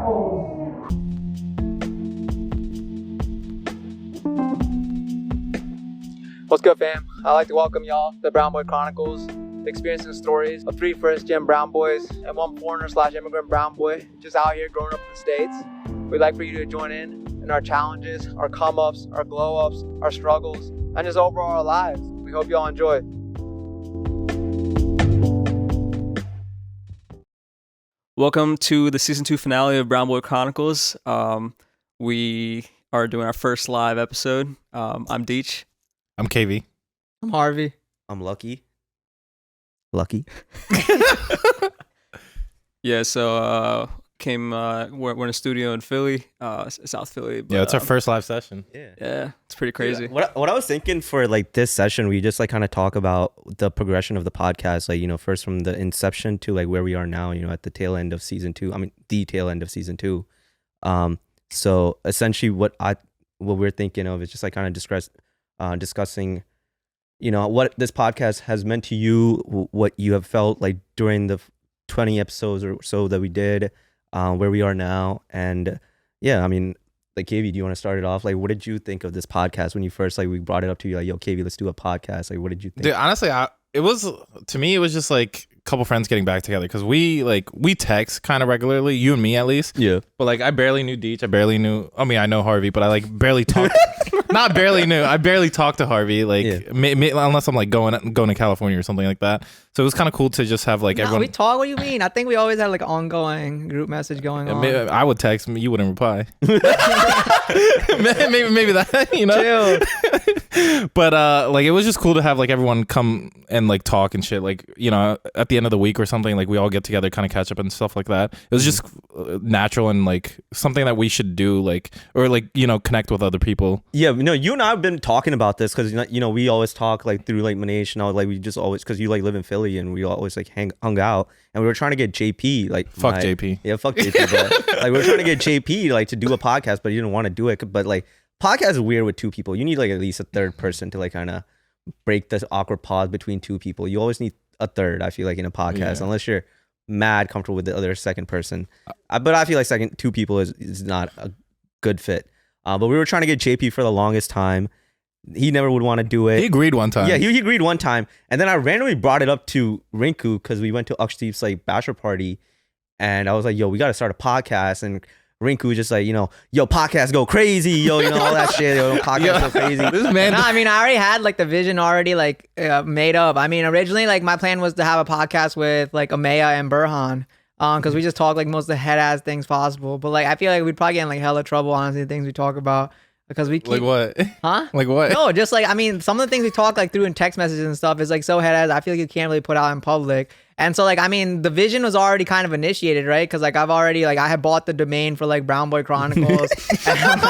Chronicles. What's good, fam? I'd like to welcome y'all to the Brown Boy Chronicles, experiencing stories of 3 first-gen brown boys and 1 foreigner/immigrant brown boy just out here growing up in the States. We'd like for you to join in our challenges, our come-ups, our glow-ups, our struggles, and just overall our lives. We hope y'all enjoy. Welcome to the season 2 finale of Brown Boy Chronicles. We are doing our first live episode. I'm Deech. I'm KV. I'm Harvey. I'm Lucky. Yeah, so we're in a studio in Philly, South Philly. But, Yeah, it's our first live session. Yeah, it's pretty crazy. Yeah. What I was thinking for like this session, we just like kind of talk about the progression of the podcast, like, you know, first from the inception to like where we are now, you know, at the tail end of season 2. I mean, the tail end of season 2. So essentially what we're thinking of is just like kind of discussing, you know, what this podcast has meant to you, what you have felt like during the 20 episodes or so that we did, where we are now. And yeah, I mean, like, KV, do you want to start it off? Like, what did you think of this podcast when you first, like, we brought it up to you, like, yo, KV, let's do a podcast. Like, what did you think? Dude, honestly, it was just like a couple friends getting back together because we text kind of regularly, you and me at least. Yeah. But like, I barely knew Deech. I know Harvey, but I like barely talked. Not barely knew. I barely talked to Harvey, like, unless I'm like going to California or something like that. So it was kind of cool to just have like everyone. We talk. What do you mean? I think we always had like an ongoing group message going on. I would text me, you wouldn't reply. maybe that, you know. Chill. But like, it was just cool to have like everyone come and like talk and shit. Like, you know, at the end of the week or something, like we all get together, kind of catch up and stuff like that. It was just natural and like something that we should do, like, or like, you know, connect with other people. Yeah, you know, you and I have been talking about this because, you know, we always talk like through like Manish and all, like we just always, because you like live in Philly and we always like hung out, and we were trying to get JP, like, Fuck JP. Yeah, fuck JP. But like, we were trying to get JP like to do a podcast, but he didn't want to do it. But like, podcast is weird with 2 people. You need like at least a third person to like kind of break this awkward pause between 2 people. You always need a third, I feel like, in a podcast, unless you're mad comfortable with the other second person. But I feel like 2 people is not a good fit. But we were trying to get JP for the longest time. He never would want to do it. He agreed one time. Yeah, he agreed one time. And then I randomly brought it up to Rinku because we went to Akshdeep's like bachelor party. And I was like, yo, we got to start a podcast. And Rinku was just like, you know, yo, podcast go crazy. Yo, you know, all that shit. Yo, podcast go crazy. This man. No, I mean, I already had like the vision already like made up. I mean, originally like my plan was to have a podcast with like Amaya and Burhan. Because we just talk like most of the head ass things possible. But like, I feel like we'd probably get in like hella trouble, honestly, the things we talk about. Because we keep... Like what? Huh? Like what? No, just like, I mean, some of the things we talk like through in text messages and stuff is like so head ass. I feel like you can't really put out in public. And so like, I mean, the vision was already kind of initiated, right? Because like I've already, like I had bought the domain for like Brown Boy Chronicles. And I'm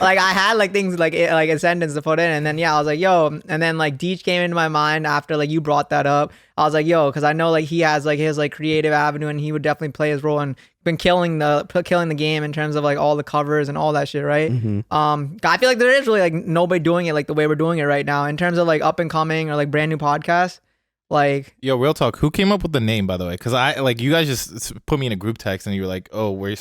like I had like things like a sentence to put in. And then, I was like, yo. And then like Deech came into my mind after like you brought that up. I was like, yo, because I know like he has like his like creative avenue and he would definitely play his role and been killing the game in terms of like all the covers and all that shit, right? I feel like there is really like nobody doing it like the way we're doing it right now in terms of like up and coming or like brand new podcasts. Like, yo, real talk. Who came up with the name, by the way? Because I like you guys just put me in a group text and you were like, "Oh, we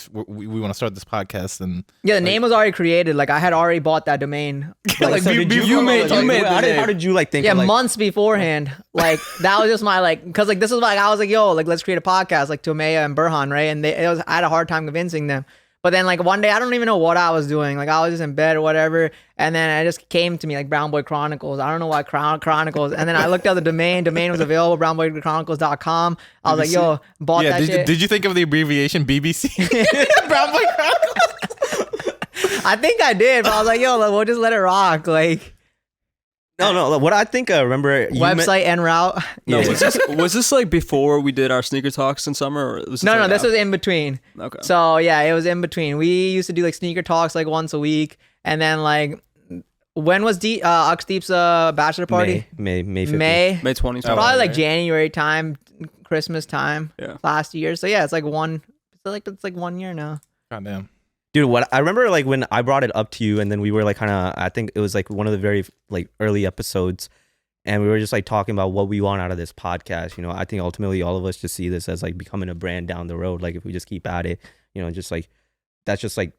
want to start this podcast." And the name was already created. Like, I had already bought that domain. Like, so you made the name. How did you like think? Yeah, of, like, months beforehand. Like that was just my like, because like this is like I was like, yo, like let's create a podcast like to Amaya and Burhan, right? And I had a hard time convincing them. But then like one day, I don't even know what I was doing. Like I was just in bed or whatever. And then it just came to me like Brown Boy Chronicles. I don't know why Chronicles. And then I looked at the domain. Domain was available, brownboychronicles.com. I was like, yo, bought that shit. Did you think of the abbreviation BBC? Brown Boy Chronicles? I think I did. But I was like, yo, we'll just let it rock. Like. No. What I think I remember... Website en route. No, was this like before we did our sneaker talks in summer? Or was this No, this was in between. Okay. So yeah, it was in between. We used to do like sneaker talks like once a week. And then like, when was Akshdeep's bachelor party? May 15th. May 2020. Probably like January time, Christmas time last year. So yeah, it's like 1 year now. Goddamn. Dude, what I remember, like when I brought it up to you, and then we were like kind of, I think it was like one of the very like early episodes, and we were just like talking about what we want out of this podcast. You know, I think ultimately all of us just see this as like becoming a brand down the road. Like if we just keep at it, you know, just like that's just like,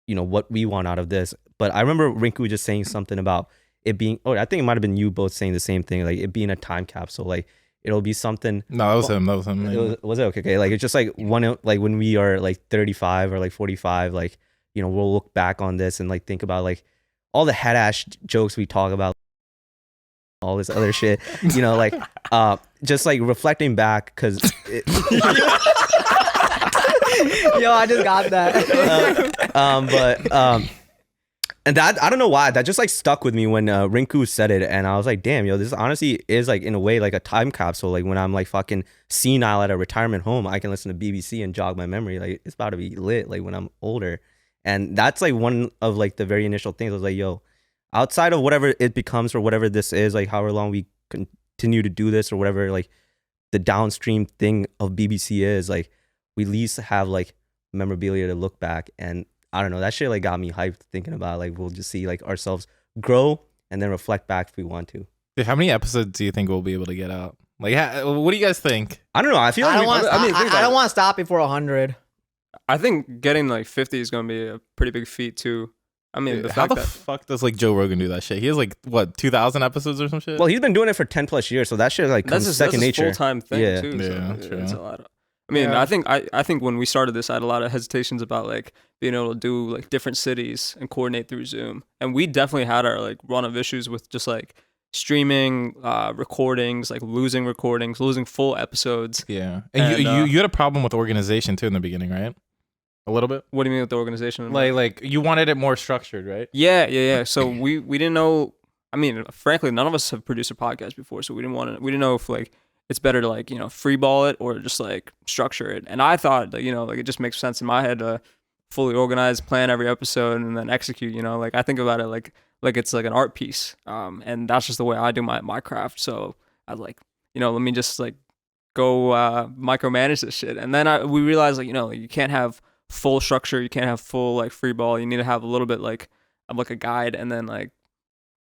you know, what we want out of this. But I remember Rinku just saying something about it being, or I think it might have been you both saying the same thing, like it being a time capsule. Like it'll be something. No, that was him. That was him. Was it okay? Like it's just like when we are like 35 or like 45, like, you know, we'll look back on this and like think about like all the head ass jokes we talk about, all this other shit, you know, like just like reflecting back because Yo, I just got that. And that, I don't know why, that just like stuck with me when Rinku said it, and I was like, damn, yo, this honestly is like in a way like a time capsule. Like when I'm like fucking senile at a retirement home, I can listen to BBC and jog my memory. Like it's about to be lit like when I'm older. And that's like one of like the very initial things. I was like, yo, outside of whatever it becomes or whatever this is, like however long we continue to do this or whatever like the downstream thing of BBC is, like we at least have like memorabilia to look back. And I don't know, that shit like got me hyped thinking about like we'll just see like ourselves grow and then reflect back if we want to. Dude, how many episodes do you think we'll be able to get out? Like, what do you guys think? I don't know. I feel like I don't want to stop before 100. I think getting like 50 is going to be a pretty big feat too. I mean, Dude, the how fact the that fuck does like Joe Rogan do that shit? He has like what 2,000 episodes or some shit. Well, he's been doing it for 10 plus years, so that shit like comes second nature. That's a full-time thing Yeah. too. Yeah, So true. it's a lot. I mean, Yeah. I think when we started this, I had a lot of hesitations about like being able to do like different cities and coordinate through Zoom, and we definitely had our like run of issues with just like streaming recordings, like losing recordings, losing full episodes. Yeah, and you had a problem with organization too in the beginning, right? A little bit. What do you mean with the organization? Like you wanted it more structured, right? Yeah. So we didn't know. I mean, frankly, none of us have produced a podcast before, so we didn't know if like it's better to like, you know, free ball it or just like structure it. And I thought that, you know, like it just makes sense in my head to fully organize, plan every episode, and then execute. You know, like I think about it like it's like an art piece, and that's just the way I do my craft. So I was like, you know, let me just like go micromanage this shit. And then we realized like, you know, like, you can't have full structure, you can't have full like free ball. You need to have a little bit like of like a guide, and then like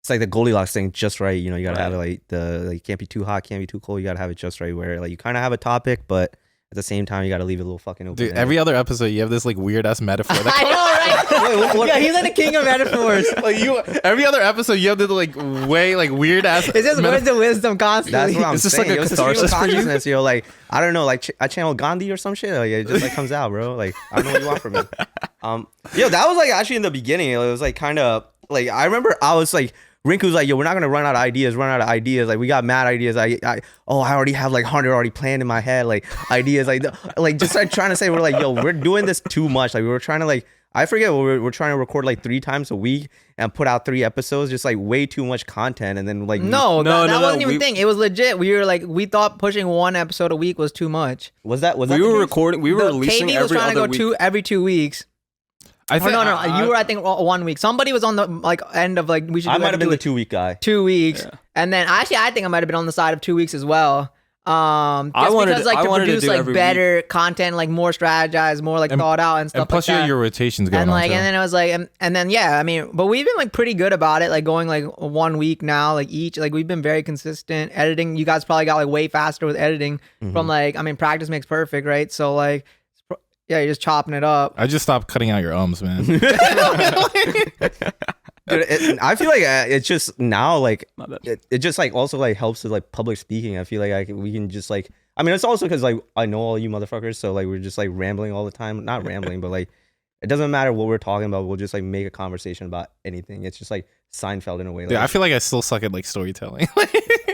It's like the Goldilocks thing, just right. You know, you gotta Right. have it like it can't be too hot, can't be too cold. You gotta have it just right, where like you kind of have a topic, but at the same time you gotta leave it a little fucking open. Dude, every other episode you have this like weird ass metaphor. That I know, right? Yeah, he's like the king of metaphors. every other episode you have this like way like weird ass. It's just words of wisdom constantly. That's what I'm Is this saying. like a It's stream of catharsis for you? consciousness, yo. Like I don't know, like I channel Gandhi or some shit. Like, it just like comes out, bro. Like I don't know what you want from me. Yo, that was like actually in the beginning. It was like kind of like I remember I was like. Rinku was like, yo, we're not gonna run out of ideas. Like we got mad ideas. I already have like 100 already planned in my head. Like ideas, like just like trying to say, we're like, yo, we're doing this too much. Like we were trying to like, I forget, we're trying to record like 3 times a week and put out 3 episodes, just like way too much content. And then like, No, that wasn't even we- a thing. It was legit. We thought pushing 1 episode a week was too much. was that we the were case? recording, we were The releasing KD was every trying to other go week. every 2 weeks. I think No. You were, I think, 1 week. Somebody was on the like end of like we should. I do might have every been the 2 2-week guy. 2 weeks, Yeah. and then actually I think I might have been on the side of 2 weeks as well. Just wanted because to- like I to wanted to produce do like every better content, like more strategized, more like thought out and stuff and plus like you that. have your rotations going And on. like, too. and then it was like, and then yeah, I mean, but we've been like pretty good about it, like going like 1 week now, like each, like we've been very consistent. Editing, you guys probably got like way faster with editing from like, I mean, practice makes perfect, right? So like, yeah, you're just chopping it up. I just stopped cutting out your ums, man. Dude, I feel like it's just now like My bad. it just like also like helps with like public speaking. I feel like we can just like, I mean, it's also because like I know all you motherfuckers, so like we're just like rambling all the time. Not rambling, but like it doesn't matter what we're talking about. We'll just like make a conversation about anything. It's just like Seinfeld in a way. Dude, I feel like I still suck at like storytelling.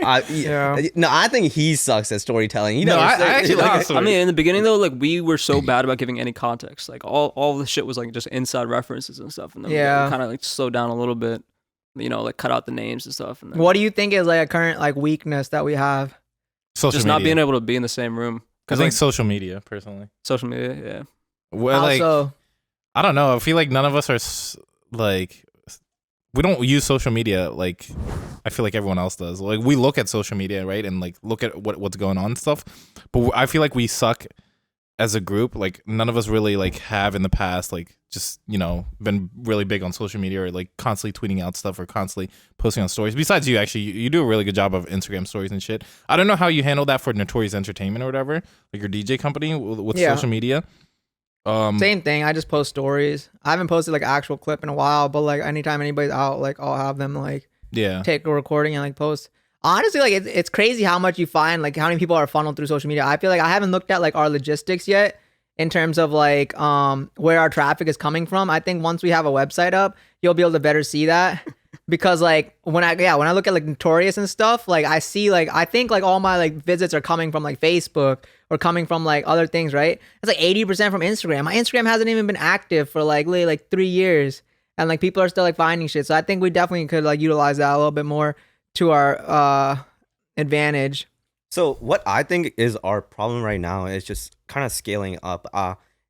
No, I think he sucks at storytelling. No, I actually like Nah, a story. I mean, in the beginning though, like we were so bad about giving any context. Like all the shit was like just inside references and stuff. And then Yeah. we kind of like slowed down a little bit. You know, like cut out the names and stuff. And then What do you think is like a current like weakness that we have? social just media. not being able to be in the same room. I Because think like social media, personally. social media, yeah. Well, like Also, I don't know. I feel like none of us are like we don't use social media like I feel like everyone else does. Like we look at social media, right, and like look at what's going on and stuff. But I feel like we suck as a group, like none of us really like have in the past like just, you know, been really big on social media or like constantly tweeting out stuff or constantly posting on stories. Besides you, actually, you do a really good job of Instagram stories and shit. I don't know how you handle that for Notorious Entertainment or whatever, like your DJ company with social media. Same thing. I just post stories. I haven't posted like actual clip in a while, but like anytime anybody's out, like I'll have them like take a recording and like post. Honestly, like it's crazy how much you find, like how many people are funneled through social media. I feel like I haven't looked at like our logistics yet in terms of like where our traffic is coming from. I think once we have a website up, you'll be able to better see that. Because like when I look at like Notorious and stuff, like I see like I think like all my like visits are coming from like Facebook or coming from like other things, right? It's like 80% from Instagram. My Instagram hasn't even been active for like literally like 3 years, and like people are still like finding shit. So I think we definitely could like utilize that a little bit more to our advantage. So what I think is our problem right now is just kind of scaling up.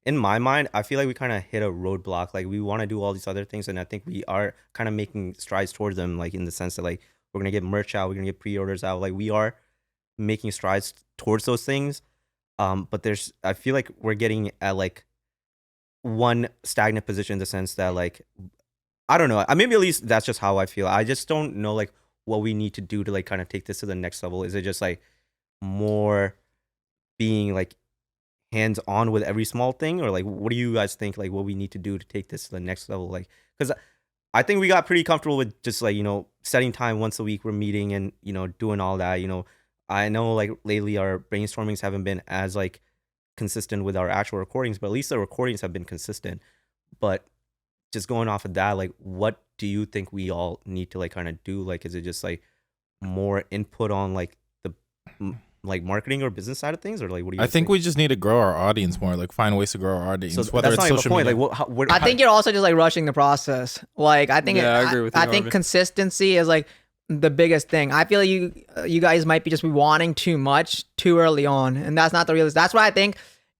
In my mind, I feel like we kind of hit a roadblock. Like we want to do all these other things, and I think we are kind of making strides towards them. Like in the sense that like we're gonna get merch out, we're gonna get pre-orders out. Like we are making strides towards those things. But I feel like we're getting at like one stagnant position in the sense that like I don't know. Maybe at least that's just how I feel. I just don't know like what we need to do to like kind of take this to the next level. Is it just like more being like hands on with every small thing, or like what do you guys think like what we need to do to take this to the next level? Like because I think we got pretty comfortable with just like, you know, setting time once a week, we're meeting and, you know, doing all that. You know, I know like lately our brainstormings haven't been as like consistent with our actual recordings, but at least the recordings have been consistent. But just going off of that, like what do you think we all need to like kind of do? Like is it just like more input on like the like marketing or business side of things, or like what do you think we just need to grow our audience more, like find ways to grow our audience, so whether that's it's not social even the media. point. Like I think you're also just like rushing the process. Like I think I agree with you, I think Harvey. consistency is like the biggest thing. I feel like you guys might be just wanting too much too early on, and that's not the realist. That's why I think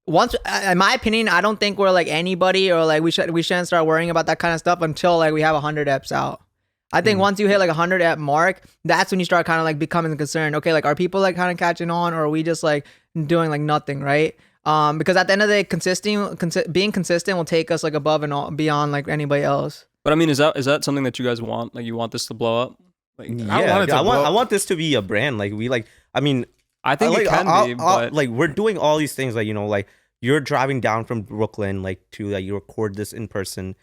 once, in my opinion, I don't think we're like anybody, or like we shouldn't start worrying about that kind of stuff until like we have 100 eps out. I think once you hit like 100 ep mark, that's when you start kind of like becoming concerned. Okay, like are people like kind of catching on, or are we just like doing like nothing, right? Because at the end of the day, being consistent will take us like above and beyond like anybody else. But I mean, is that something that you guys want? Like you want this to blow up? Like I want this to be a brand. Like we like. I mean, I think like, it can be, but like we're doing all these things. Like, you know, like you're driving down from Brooklyn, like to like you record this in person.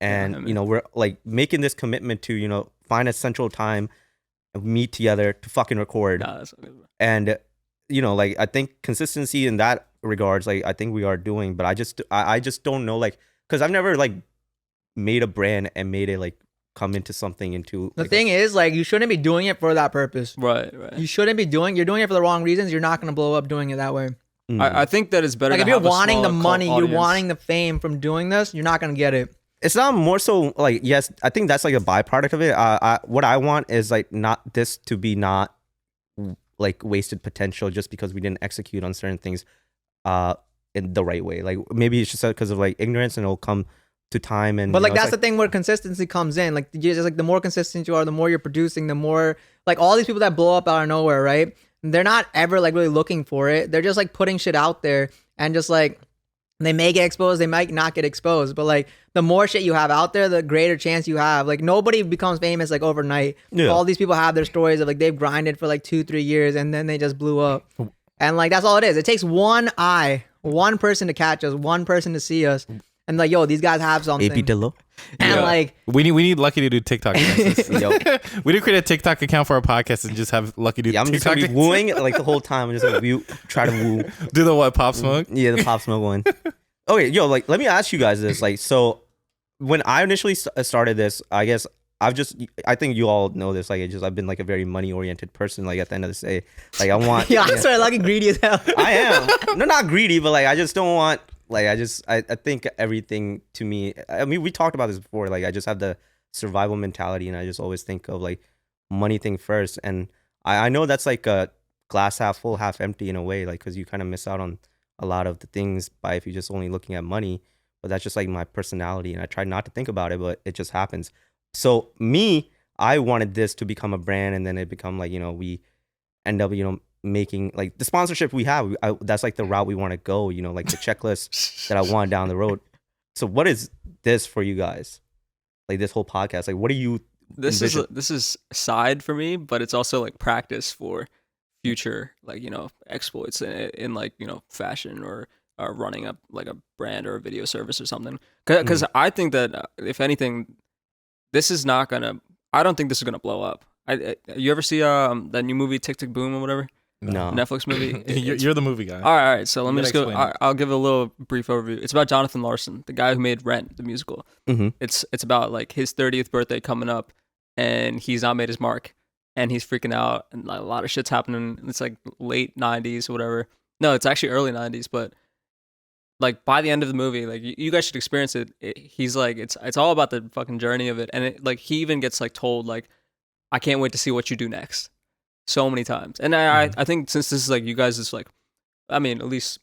And, you know, we're like making this commitment to, you know, find a central time, meet together to fucking record. And, you know, like I think consistency in that regards, like I think we are doing, but I just don't know, like, because I've never like made a brand and made it like come into something into. The like, thing is, like, you shouldn't be doing it for that purpose. Right. You shouldn't be you're doing it for the wrong reasons. You're not going to blow up doing it that way. I think that it's better. Like to if you're have a wanting the small money, cult you're audience. wanting the fame from doing this, you're not going to get it. It's not more so like, yes, I think that's like a byproduct of it. What I want is like not this to be not like wasted potential just because we didn't execute on certain things in the right way. Like maybe it's just because of like ignorance, and it'll come to time. And but like you know, that's the thing where consistency comes in. Like you just like the more consistent you are, the more you're producing, the more like all these people that blow up out of nowhere, right? They're not ever like really looking for it. They're just like putting shit out there, and just like they may get exposed, they might not get exposed, but like the more shit you have out there, the greater chance you have. Like nobody becomes famous like overnight. Yeah. All these people have their stories of like they've grinded for like 2-3 years and then they just blew up. And like that's all it is. It takes one person to catch us, one person to see us, and like, yo, these guys have something. AP10. And like we need Lucky to do TikTok dances. Yo. We need to create a TikTok account for our podcast and just have Lucky do I'm just TikTok gonna be dances. wooing like the whole time. I'm just like try to woo. Do the what, Pop Smoke? Yeah, the Pop Smoke one. Okay, yo, like let me ask you guys this. Like, so when I initially started this, I guess I think you all know this. Like, I've been like a very money oriented person. Like at the end of the day, like I want. yeah, I swear, Lucky greedy as hell. I am. No, not greedy, but like I just don't want. Like I think everything to me. I mean, we talked about this before. Like I just have the survival mentality, and I just always think of like money thing first. And I know that's like a glass half full, half empty in a way. Like because you kind of miss out on a lot of the things by if you're just only looking at money. But that's just like my personality, and I try not to think about it, but it just happens. So me, I wanted this to become a brand, and then it become like, you know, we end up, you know, making like the sponsorship we have. That's like the route we want to go. You know, like the checklist that I want down the road. So what is this for you guys? Like this whole podcast. Like what do you? This is side for me, but it's also like practice for future like exploits in like fashion or running up like a brand or a video service or something. Because I think that if anything, this is not gonna. I don't think this is gonna blow up. You ever see that new movie Tick Tick Boom or whatever? No. Netflix movie. You're the movie guy. All right. So let me just go. explain it. I'll give a little brief overview. It's about Jonathan Larson, the guy who made Rent, the musical. Mm-hmm. It's about like his 30th birthday coming up, and he's not made his mark, and he's freaking out, and like, a lot of shit's happening. It's like late 90s or whatever. No, it's actually early 90s, but like by the end of the movie, like you guys should experience it. He's like, it's all about the fucking journey of it, and like he even gets like told like, I can't wait to see what you do next, so many times. And I think since this is like you guys is like, I mean at least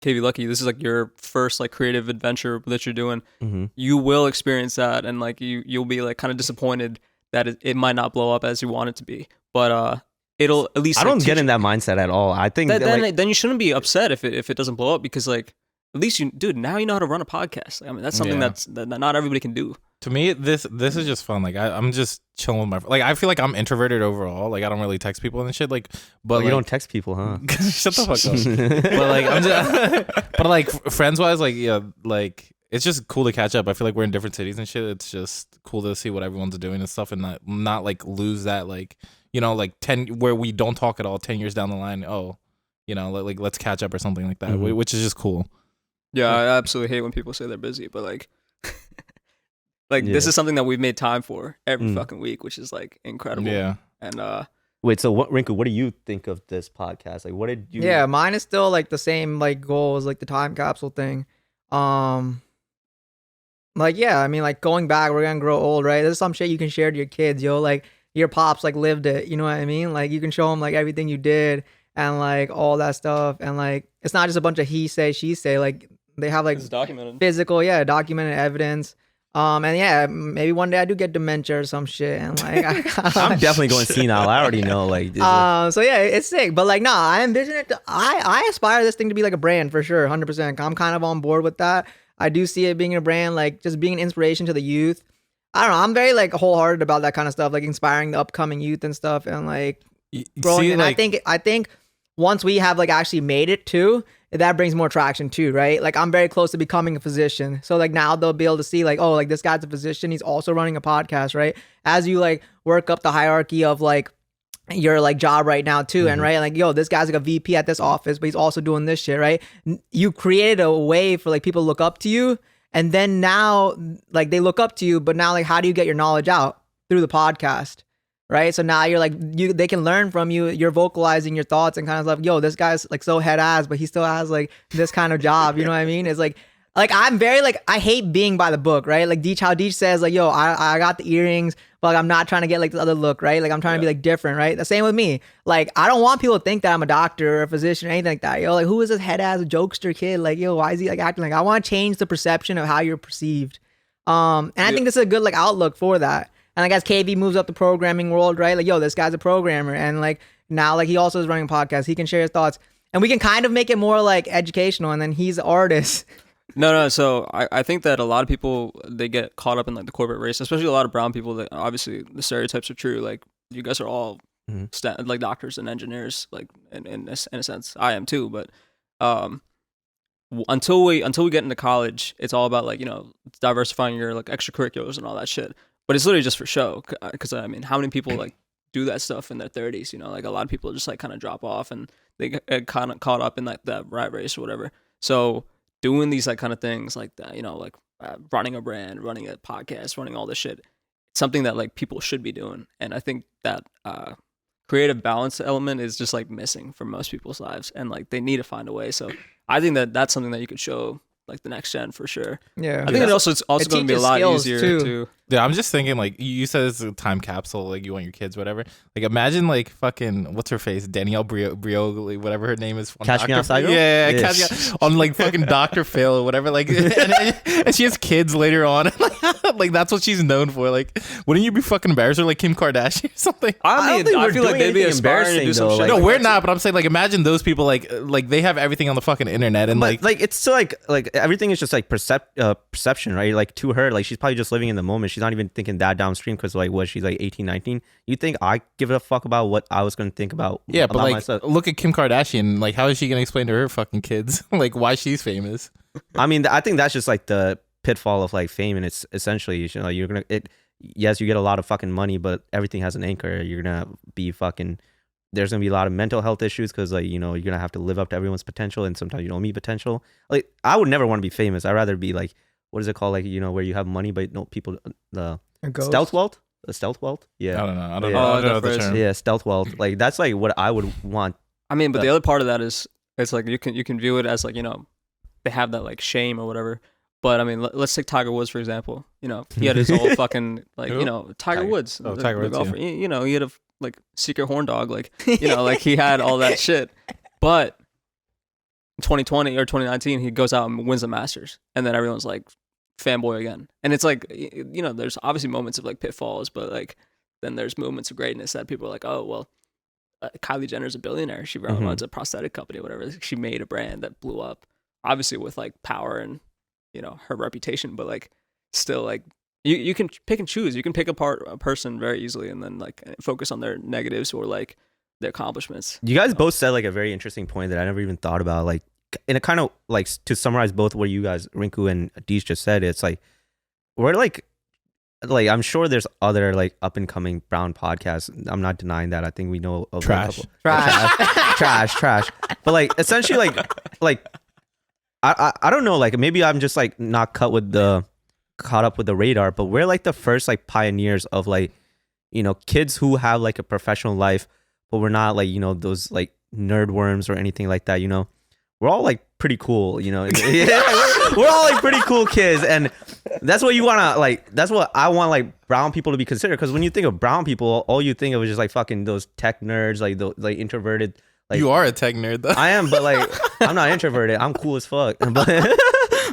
KV Lucky, this is like your first like creative adventure that you're doing. Mm-hmm. You will experience that, and like you'll be like kind of disappointed that it might not blow up as you want it to be, but it'll at least. I don't get in that mindset at all. I think then you shouldn't be upset if it doesn't blow up, because like at least now you know how to run a podcast. I mean that's something that not everybody can do. To me, this is just fun. Like I'm just chilling with my like. I feel like I'm introverted overall. Like I don't really text people and shit. Like, but you don't text people, huh? Shut the fuck up. But like I'm just, but like friends wise, like yeah, like it's just cool to catch up. I feel like we're in different cities and shit. It's just cool to see what everyone's doing and stuff, and not like lose that like like 10 where we don't talk at all 10 years down the line. Oh, like let's catch up or something like that, which is just cool. Yeah, I absolutely hate when people say they're busy, but like. This is something that we've made time for every fucking week, which is like incredible. Yeah. And wait, so Rinku, what do you think of this podcast? Like, what did you? Yeah, mine is still like the same like goal as like the time capsule thing. Like yeah, I mean like going back, we're gonna grow old, right? There's some shit you can share to your kids, yo. Like your pops like lived it, you know what I mean? Like you can show them like everything you did and like all that stuff, and like it's not just a bunch of he say she say. Like they have like it's documented. Physical, documented evidence. And yeah, maybe one day I do get dementia or some shit, and like I'm definitely going senile. I already know, like. So yeah, it's sick, but like, nah, I envision it. I aspire this thing to be like a brand for sure, 100%. I'm kind of on board with that. I do see it being a brand, like just being an inspiration to the youth. I don't know. I'm very like wholehearted about that kind of stuff, like inspiring the upcoming youth and stuff, and like growing. See, and like, I think once we have like actually made it too, that brings more traction too, right? Like I'm very close to becoming a physician. So like now they'll be able to see like, oh, like this guy's a physician. He's also running a podcast, right? As you like work up the hierarchy of like your like job right now too. And right, like, yo, this guy's like a VP at this office, but he's also doing this shit, right? You created a way for like people to look up to you. And then now like they look up to you, but now like how do you get your knowledge out? Through the podcast. Right, so now you're like they can learn from you. You're vocalizing your thoughts and kind of like, yo, this guy's like so head ass, but he still has like this kind of job. You know what I mean? It's like I'm very like I hate being by the book, right? Like how Deech says like, yo, I got the earrings, but like, I'm not trying to get like the other look, right? Like I'm trying to be like different, right? The same with me. Like I don't want people to think that I'm a doctor or a physician or anything like that. Yo, like who is this head ass jokester kid? Like yo, why is he like acting like? I want to change the perception of how you're perceived. And I think this is a good like outlook for that. And like as KV moves up the programming world, right? Like, yo, this guy's a programmer. And like now like he also is running a podcast. He can share his thoughts. And we can kind of make it more like educational. And then he's an artist. No. So I think that a lot of people, they get caught up in like the corporate race, especially a lot of brown people that obviously the stereotypes are true. Like you guys are all like doctors and engineers, like in a sense. I am too. But until we get into college, it's all about like, diversifying your like extracurriculars and all that shit. But it's literally just for show, because I mean, how many people like do that stuff in their 30s? Like a lot of people just like kind of drop off and they get kind of caught up in like that rat race or whatever. So doing these like kind of things like that, like running a brand, running a podcast, running all this shit, it's something that like people should be doing. And I think that creative balance element is just like missing from most people's lives, and like they need to find a way. So I think that that's something that you could show like the next gen for sure. Yeah, I think it's also going to be a lot easier too. to. Dude, I'm just thinking, like, you said it's a time capsule, like, you want your kids, whatever. Like, imagine, like, fucking, what's her face? Danielle Briogli, whatever her name is. Catch Me Outside Girl? Yeah, Yeah. Catch Me on, like, fucking Dr. Phil or whatever. Like, and she has kids later on. Like, that's what she's known for. Like, wouldn't you be fucking embarrassed, or like Kim Kardashian or something? I mean, think I we're feel like doing they'd be anything aspiring to do some embarrassing, shit. though. No, we're not, but I'm saying, like, imagine those people, like they have everything on the fucking internet, and But like it's still like everything is just like perception, right? Like to her, like she's probably just living in the moment. She's not even thinking that downstream because like what she's like 18, 19. You think I give a fuck about what I was gonna think about? yeah, but about like, myself? look at Kim Kardashian. Like, how is she gonna explain to her fucking kids like why she's famous? I mean, I think that's just like the pitfall of like fame, and it's essentially you're gonna yes, you get a lot of fucking money, but everything has an anchor. You're gonna be fucking. There's gonna be a lot of mental health issues because like you're gonna have to live up to everyone's potential, and sometimes you don't meet potential. Like I would never want to be famous. I'd rather be like, what is it called? Like where you have money but no people. The A ghost? stealth wealth. The stealth wealth. Yeah. I don't know. I don't Yeah. know. I don't the know the phrase. term. Yeah, stealth wealth. Like that's like what I would want. I mean, but the other part of that is it's like you can view it as like they have that like shame or whatever. But I mean, let's take Tiger Woods for example. He had his whole fucking like Who? Tiger Woods. Oh, the- Tiger the Woods, golfer. He had a like secret horn dog, like like he had all that shit. But in 2020 or 2019, he goes out and wins the Masters, and then everyone's like fanboy again. And it's like there's obviously moments of like pitfalls, but like then there's moments of greatness that people are like, oh well. Kylie Jenner's a billionaire. She runs a prosthetic company, or whatever. She made a brand that blew up, obviously with like power and her reputation. But like, still, like you can pick and choose. You can pick apart a person very easily, and then like focus on their negatives or like their accomplishments. You guys both said like a very interesting point that I never even thought about. Like, and it kind of like to summarize both what you guys, Rinku and Adish, just said. It's like we're like I'm sure there's other like up and coming brown podcasts. I'm not denying that. I think we know of Trash. trash. But like essentially like I don't know. Like maybe I'm just like not caught up with the radar. But we're like the first like pioneers of like kids who have like a professional life, but we're not like those like nerd worms or anything like that. We're all like pretty cool. We're all like pretty cool kids, and that's what you wanna like. That's what I want like brown people to be considered. Because when you think of brown people, all you think of is just like fucking those tech nerds, like those like introverted. Like You are a tech nerd, though. I am, but like I'm not introverted. I'm cool as fuck.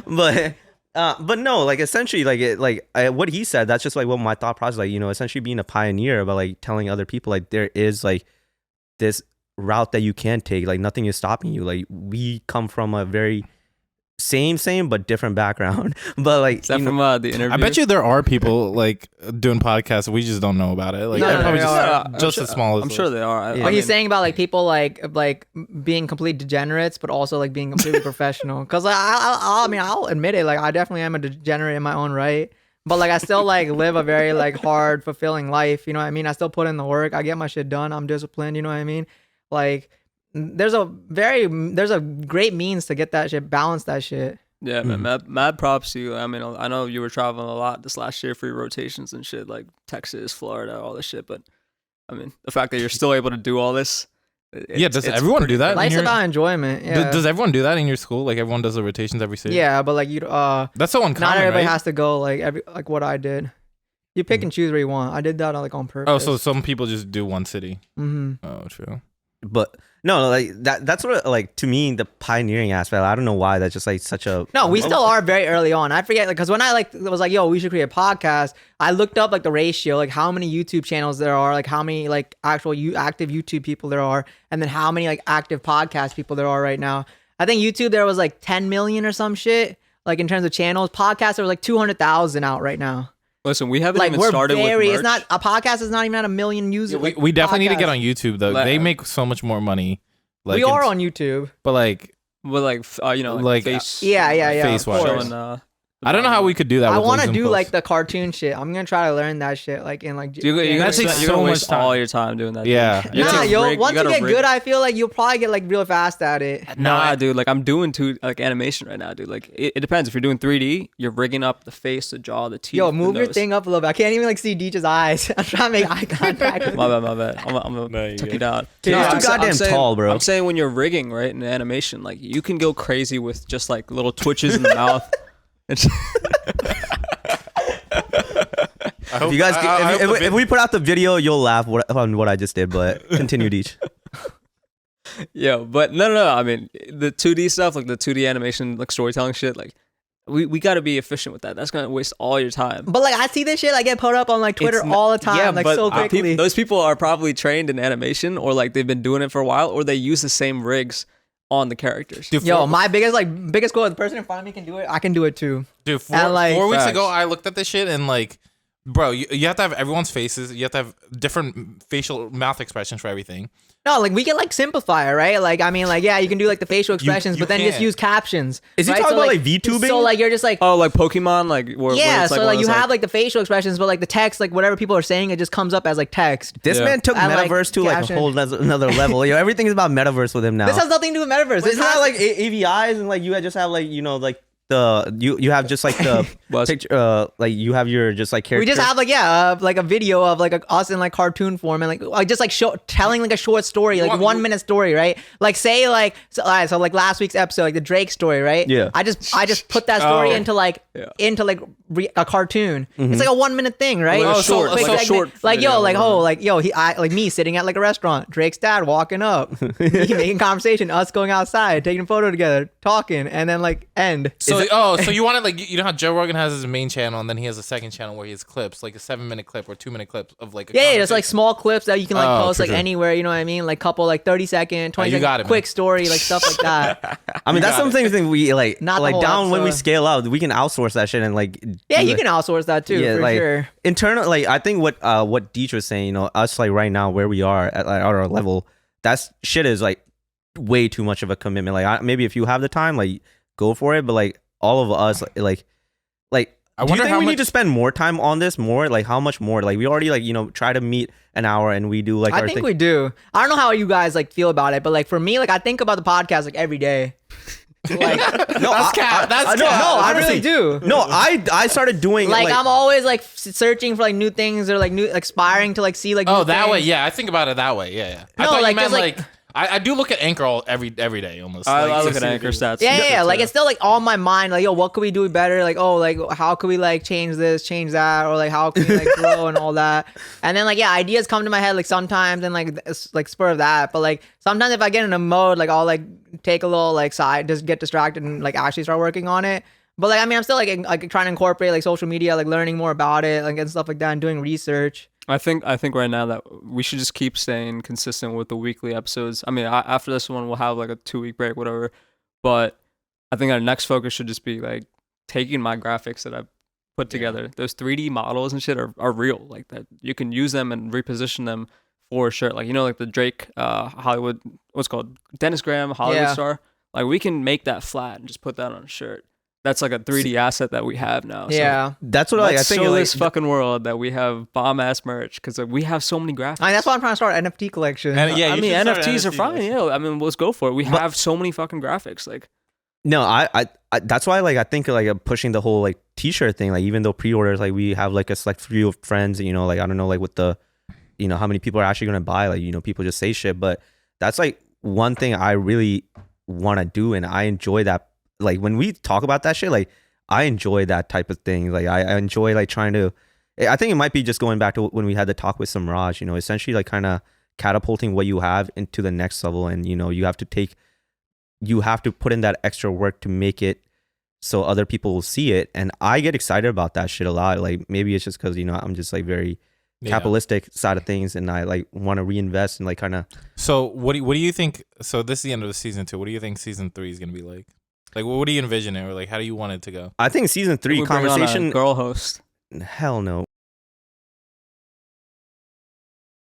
But no, like essentially, what he said. That's just like what my thought process. Like essentially being a pioneer about like telling other people like there is like this route that you can take. Like nothing is stopping you. Like we come from a very same but different background. But like Is that from the interview? I bet you there are people like doing podcasts. We just don't know about it. Like No, they're probably there are. just as small as I'm us. sure they are. Yeah. But he's saying about like people like being complete degenerates, but also like being completely professional. Cause like, I mean, I'll admit it. Like I definitely am a degenerate in my own right. But like I still like live a very like hard, fulfilling life. You know what I mean? I still put in the work. I get my shit done. I'm disciplined. You know what I mean? Like there's a great means to get that shit, balance that shit. Yeah, man, mad props to you. I mean, I know you were traveling a lot this last year for your rotations and shit, like Texas, Florida, all this shit. But I mean, the fact that you're still able to do all this. Does everyone do that? in Life's your- about enjoyment. Yeah. Does everyone do that in your school? Like everyone does the rotations every city? Yeah, but like That's so uncommon, not everybody right? has to go like what I did. You pick and choose where you want. I did that like on purpose. Oh, so some people just do one city. Mm-hmm. Oh, true. But no, like that's sort of like to me the pioneering aspect. I don't know why that's just like such a No, we still are very early on. I forget, like, because when I was like, yo, we should create a podcast, I looked up like the ratio, like how many YouTube channels there are, like how many like actual active YouTube people there are, and then how many like active podcast people there are right now. I think YouTube there was like 10 million or some shit, like in terms of channels. Podcasts there was like 200,000 out right now. Listen, we haven't Like even we're started very, with it's not a podcast is not even at 1 million users. We, like, we definitely need to get podcast. on YouTube though. Like- They make so much more money. Like We are it's- on YouTube. but like with like Like, face. Yeah, face of wise. course. Showing, I don't know how we could do that. I with want to Zoom do posts. like the cartoon shit. I'm gonna try to learn that shit like in like. you're gonna That takes you're so gonna much waste time. all your time doing that. Yeah. dude. You Nah, gotta yo, rig- once you gotta get rig- good, I feel like you'll probably get like real fast at it. Nah, dude. Like I'm doing like animation right now, dude. Like it depends. If you're doing 3D, you're rigging up the face, the jaw, the teeth. Yo, the move your nose. thing up a little bit. I can't even like see Deech's eyes. I'm trying to make eye contact. with My bad. I'm gonna No, you check good. you down. Dude, he's too I'm sa- I'm goddamn saying- tall, bro. I'm saying when you're rigging, right, in animation, like you can go crazy with just like little twitches in the mouth. And I hope, If you guys, I hope the if we put out the video, you'll laugh on what I just did. But continue, Deech. Yeah, but no. I mean, the 2D stuff, like the 2D animation, like storytelling shit, like we got to be efficient with that. That's gonna waste all your time. But like I see this shit, I get put up on like Twitter all the time, like but so quickly. those people are probably trained in animation, or like they've been doing it for a while, or they use the same rigs on the characters. Dude, Yo, my biggest goal is the person in front of me can do it. I can do it too. Dude, And, like, 4 weeks facts. ago, I looked at this shit and like, bro, you have to have everyone's faces. You have to have different facial mouth expressions for everything. No, like we can like simplify it, right? Like I mean, like yeah, you can do like the facial expressions, you but then just can't. use captions. Is he right? talking about like VTubing? So like you're just like Oh, like Pokemon, like where yeah, it's so one like of you those, have like the facial expressions, but like the text, like whatever people are saying, it just comes up as like text. This Yeah. man took And, like, metaverse to like a caption. whole another level. Yo, everything is about metaverse with him now. This has nothing to do with metaverse. But This isn't that has- like AVIs and like you just have like like the you have just like the Was- picture like you have your just like character. we just have like a video of like us in like cartoon form and like just like telling like a short story, like 1 minute story, right? Like say like so, all right, so like last week's episode, like the Drake story, right? Yeah. I just put that story Oh. into like a cartoon. It's like a 1 minute thing, right? Like a Oh, so- short, Quick like a segment. short Like video yo, like or whatever. like yo, like me sitting at like a restaurant, Drake's dad walking up, making conversation, us going outside, taking a photo together, talking, and then like end. So, so you wanted like you know how Joe Rogan has his main channel and then he has a second channel where he has clips, like a 7-minute clip or 2-minute clip of like a Yeah, just like conversation. small clips that you can like Oh, post true, like true. anywhere, you know what I mean? Like couple like 30-second, 20 you got second it, quick man. story, like stuff like that. I mean, that's got something that we like Not the like whole down when we episode. scale out. We can outsource that shit and like Yeah, do you it. can outsource that too, for like sure. internal. Like I think what Deech was saying, us like right now where we are at like our level, that's shit is like way too much of a commitment. Like maybe if you have the time, like go for it. But like all of us, like I do you wonder think how we much need to spend more time on this? More like how much more? Like we already like try to meet an hour and we do like I our think thing. we do. I don't know how you guys like feel about it, but like for me, like I think about the podcast like every day. Like No, That's cap. That's no, cap. no, I honestly, really do. No, I started doing Like I'm always like searching for like new things or like new aspiring to like see like Oh, new that way, things. yeah. I think about it that way. Yeah. I No, thought like, you meant just, like- like I do look at Anchor every day almost. I Like, look to at see Anchor the- stats. Yeah. Like it's still like on my mind. Like, yo, what could we do better? Like, oh, like how could we like change this, change that, or like how can we like grow and all that. And then like yeah, ideas come to my head like sometimes and like like spur of that. But like sometimes if I get in a mode, like I'll like take a little like side, just get distracted and like actually start working on it. But like I mean, I'm still like trying to incorporate like social media, like learning more about it, like and stuff like that, and doing research. I think right now that we should just keep staying consistent with the weekly episodes. I mean, after this one, we'll have like a 2-week break, whatever. But I think our next focus should just be like taking my graphics that I've put together. Those 3D models and shit are real. Like that, you can use them and reposition them for a shirt. Like like the Drake Hollywood, what's it called Dennis Graham Hollywood Yeah. star. Like we can make that flat and just put that on a shirt. That's like a 3D asset that we have now. So Yeah, That's what let's I think. show Like, this fucking world that we have bomb ass merch because we have so many graphics. I mean, that's why I'm trying to start an NFT collection. And yeah, I you mean, should start an NFTs are NFT fine. list. Yeah, I mean, let's go for it. We have so many fucking graphics. Like, No, I that's why like I think like I'm pushing the whole like t-shirt thing. Like even though pre-orders, like we have like a select few of friends, like I don't know like what the how many people are actually gonna buy. Like people just say shit, but that's like one thing I really want to do, and I enjoy that. Like when we talk about that shit, like I enjoy that type of thing. Like I enjoy like trying to. I think it might be just going back to when we had the talk with Samraj. Essentially like kind of catapulting what you have into the next level, and you have to put in that extra work to make it so other people will see it. And I get excited about that shit a lot. Like maybe it's just because I'm just like very capitalistic side of things, and I like want to reinvest and like kind of. So what do you think? So this is the end of the season 2. What do you think season 3 is gonna be like? Like what do you envision it, or like how do you want it to go? I think season 3 we bring on a conversation. girl host. Hell no.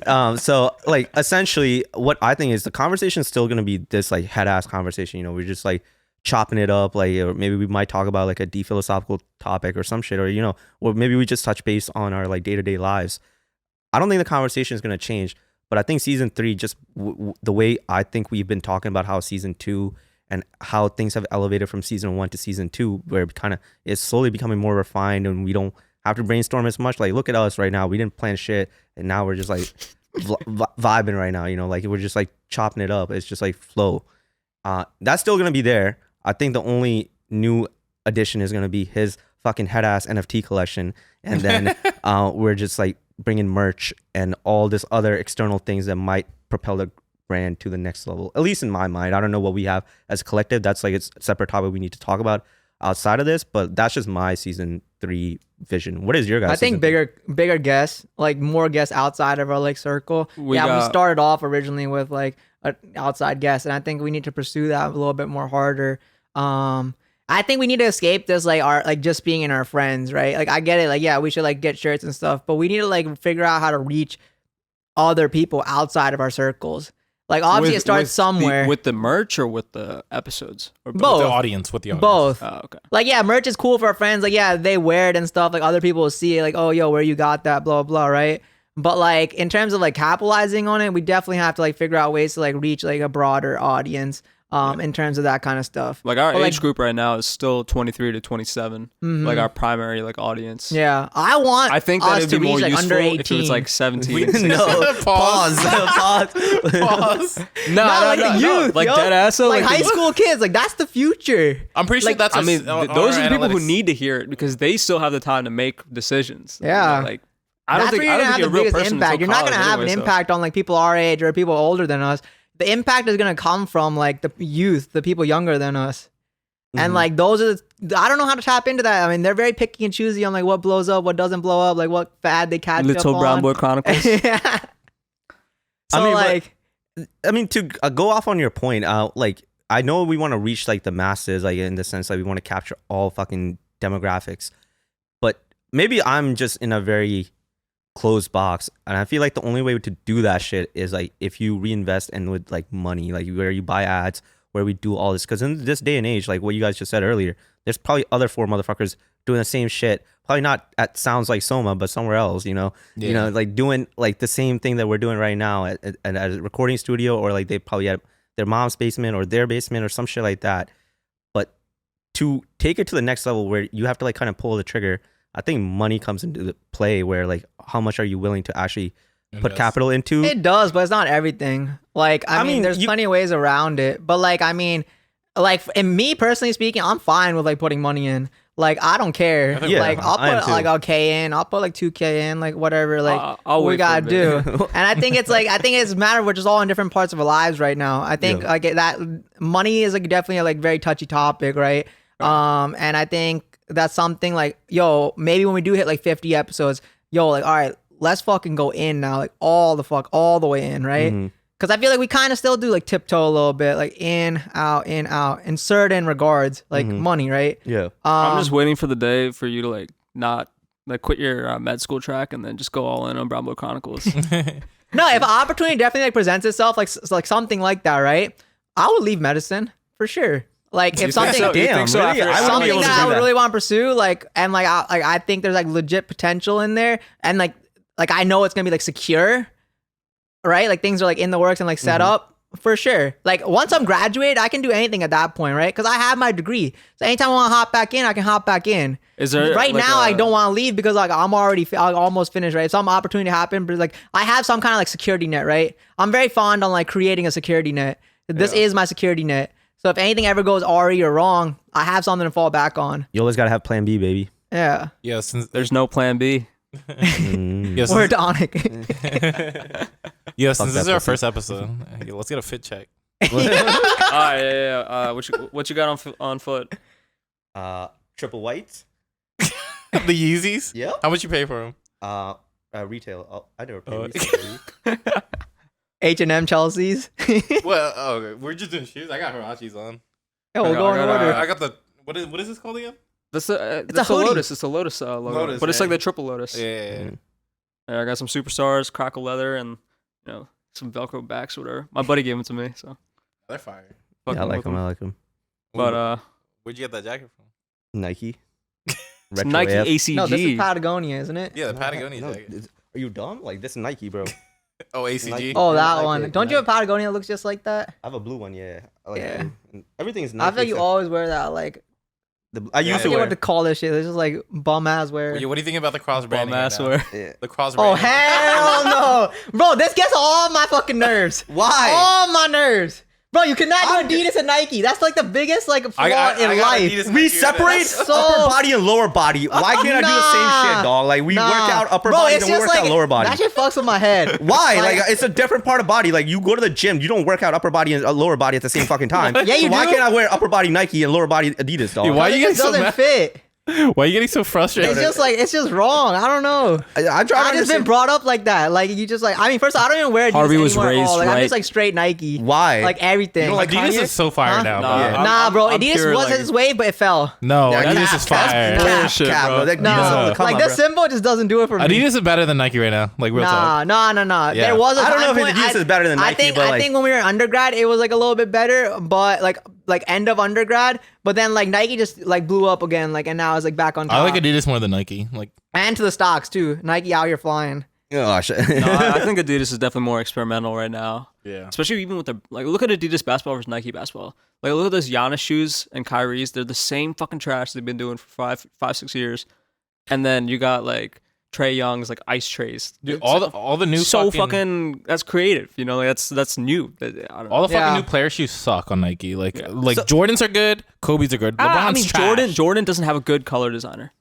So like essentially what I think is the conversation is still gonna be this like head ass conversation. We're just like chopping it up, like, or maybe we might talk about like a deep philosophical topic or some shit, or or maybe we just touch base on our like day-to-day lives. I don't think the conversation is gonna change, but I think season 3 just the way I think we've been talking about how season 2 and how things have elevated from season 1 to season 2, where it kind of is slowly becoming more refined and we don't have to brainstorm as much. Like look at us right now, we didn't plan shit and now we're just like vibing right now, like we're just like chopping it up. It's just like flow. That's still gonna be there. I think the only new addition is gonna be his fucking head ass NFT collection, and then we're just like bringing merch and all this other external things that might propel the brand to the next level. At least in my mind, I don't know what we have as a collective. That's like it's a separate topic we need to talk about outside of this, but that's just my season 3 vision. What is your guys? I think bigger guests, like more guests outside of our like circle. We started off originally with like an outside guest, and I think we need to pursue that a little bit more harder. I think we need to escape this like our like just being in our friends, right? Like I get it, like yeah, we should like get shirts and stuff, but we need to like figure out how to reach other people outside of our circles. Like obviously it starts somewhere. With the merch or with the episodes? Or both. With the audience. Both. Oh, okay. Like yeah, merch is cool for our friends. Like yeah, they wear it and stuff. Like other people will see it. Like oh yo, where you got that? Blah blah. Right. But like in terms of like capitalizing on it, we definitely have to like figure out ways to like reach like a broader audience. In terms of that kind of stuff. Like our age group right now is still 23 to 27. Like our primary like audience. Yeah. I think that it'd be more useful under 18. If it was like 17. No. Pause. Youth, like dead ass. Like high school kids. Like that's the future. I'm pretty sure that's. I mean, those are the people who need to hear it because they still have the time to make decisions. Yeah. Like I don't think you're gonna have the biggest impact. You're not gonna have an impact on like people our age or people older than us. The impact is going to come from like the youth, the people younger than us. And like those are I don't know how to tap into that. I mean, they're very picky and choosy on like what blows up, what doesn't blow up, like what fad they catch Little up Brown on. Boy Chronicles. Yeah. So to go off on your point, like I know we want to reach like the masses, like in the sense like we want to capture all fucking demographics, but maybe I'm just in a very closed box, and I feel like the only way to do that shit is like if you reinvest and with like money, like where you buy ads, where we do all this, because in this day and age, like what you guys just said earlier, there's probably other 4 motherfuckers doing the same shit, probably not at Sounds Like Soma, but somewhere else, you know, like doing like the same thing that we're doing right now at a recording studio, or like they probably at their mom's basement or their basement or some shit like that. But to take it to the next level where you have to like kind of pull the trigger, I think money comes into the play, where like how much are you willing to actually put capital into? It does, but it's not everything. Like I mean there's plenty of ways around it, but like I mean like in me personally speaking, I'm fine with like putting money in. Like I don't care. Like I'll put like a K in, I'll put like 2K in, like whatever like we gotta do. And I think it's a matter of we're just all in different parts of our lives right now. I think like that money is like definitely a like very touchy topic, right? And I think that's something like, yo, maybe when we do hit like 50 episodes, yo, like, all right, let's fucking go in now, like all the way in, right? Because I feel like we kind of still do like tiptoe a little bit, like in, out, in certain regards, like money, right? Yeah. I'm just waiting for the day for you to like not like quit your med school track and then just go all in on Brown Boy Chronicles. No, if an opportunity definitely like presents itself, like something like that, right? I would leave medicine for sure. Like if something, something that I would really want to pursue, like, and like I think there's like legit potential in there, and like I know it's gonna be like secure, right? Like things are like in the works and like set up for sure. Like once I'm graduated, I can do anything at that point, right? Because I have my degree, so anytime I want to hop back in, I can hop back in. Is there right like now? I don't want to leave because like I'm almost finished, right? If some opportunity happened, but like I have some kind of like security net, right? I'm very fond on like creating a security net. This is my security net. So if anything ever goes RE or wrong, I have something to fall back on. You always gotta have plan B, baby. Yeah. Yeah, since there's no plan B. Word on it. Yeah, since this is our first episode, let's get a fit check. Yeah. What you got on foot? Triple whites. The Yeezys? Yeah. How much you pay for them? Retail. I never pay retail. H&M Chelsea's. Well, we're just doing shoes. I got Hirachis on. Yeah, we'll go in order. I got the what is this called again? It's a Lotus. It's a Lotus logo, but it's like the triple Lotus. Yeah. I got some Superstars, crackle leather, and some Velcro backs or whatever. My buddy gave them to me, so they're fire. Yeah, I like them. But where'd you get that jacket from? Nike. It's Nike ACG. No, this is Patagonia, isn't it? Yeah, the Patagonia jacket. Are you dumb? Like this is Nike, bro. Oh, ACG. Oh, that one. Don't you have Patagonia that looks just like that? I have a blue one, yeah. I like Yeah. it. Everything is Nike. I feel like you always wear that, like, I used I to forget wear. what to call this shit. It's just like bum ass wear. What do you think about the cross branding? Ass wear. Yeah. The cross Oh branding. hell no, bro! This gets on all my fucking nerves. Why? All my nerves. Bro, you cannot do Adidas and Nike. That's like the biggest like flaw in life. We separate upper body and lower body. Why can't I do the same shit, dog? Like we work out upper body and we work out lower body. That shit fucks with my head. Why? Like it's a different part of body. Like you go to the gym, you don't work out upper body and lower body at the same fucking time. Yeah, you do. Why can't I wear upper body Nike and lower body Adidas, dog? Why are you getting so doesn't mad? fit. Why are you getting so frustrated? It's just wrong. I don't know. I just been brought up like that. Like you just like. I mean, first I don't even wear Adidas Harvey was anymore at all. raised Like, I'm right. just like straight Nike. Why? Like everything. You don't like Adidas Kanye? is so fire now. Nah, bro. Nah, bro. I'm Adidas pure, was like- his wave, but it fell. No, Yeah, Adidas cap, is fire. cap, Bullshit, cap, bro. bro. That No, Adidas is on the come like up, this bro. symbol just doesn't do it for me. Adidas is better than Nike right now. Like real talk. Nah. Yeah. There was a I don't know time if point- Adidas is better than Nike, but I like think when we were in undergrad, it was like a little bit better, but like end of undergrad. But then like Nike just like blew up again, like and now it's like back on top. I like Adidas more than Nike. Like And to the stocks too. Nike out here flying. oh shit. No, I think Adidas is definitely more experimental right now. yeah. Especially even with the like, look at Adidas basketball versus Nike basketball. Like, look at those Giannis shoes and Kyrie's. They're the same fucking trash they've been doing for 6 years. And then you got like Trae Young's like ice trays. Dude, all the new so fucking that's creative. You know, like that's new. I don't know. all the fucking Yeah. new player shoes suck on Nike. Like Jordans are good, Kobe's are good. LeBron's I mean, trash. Jordan doesn't have a good color designer.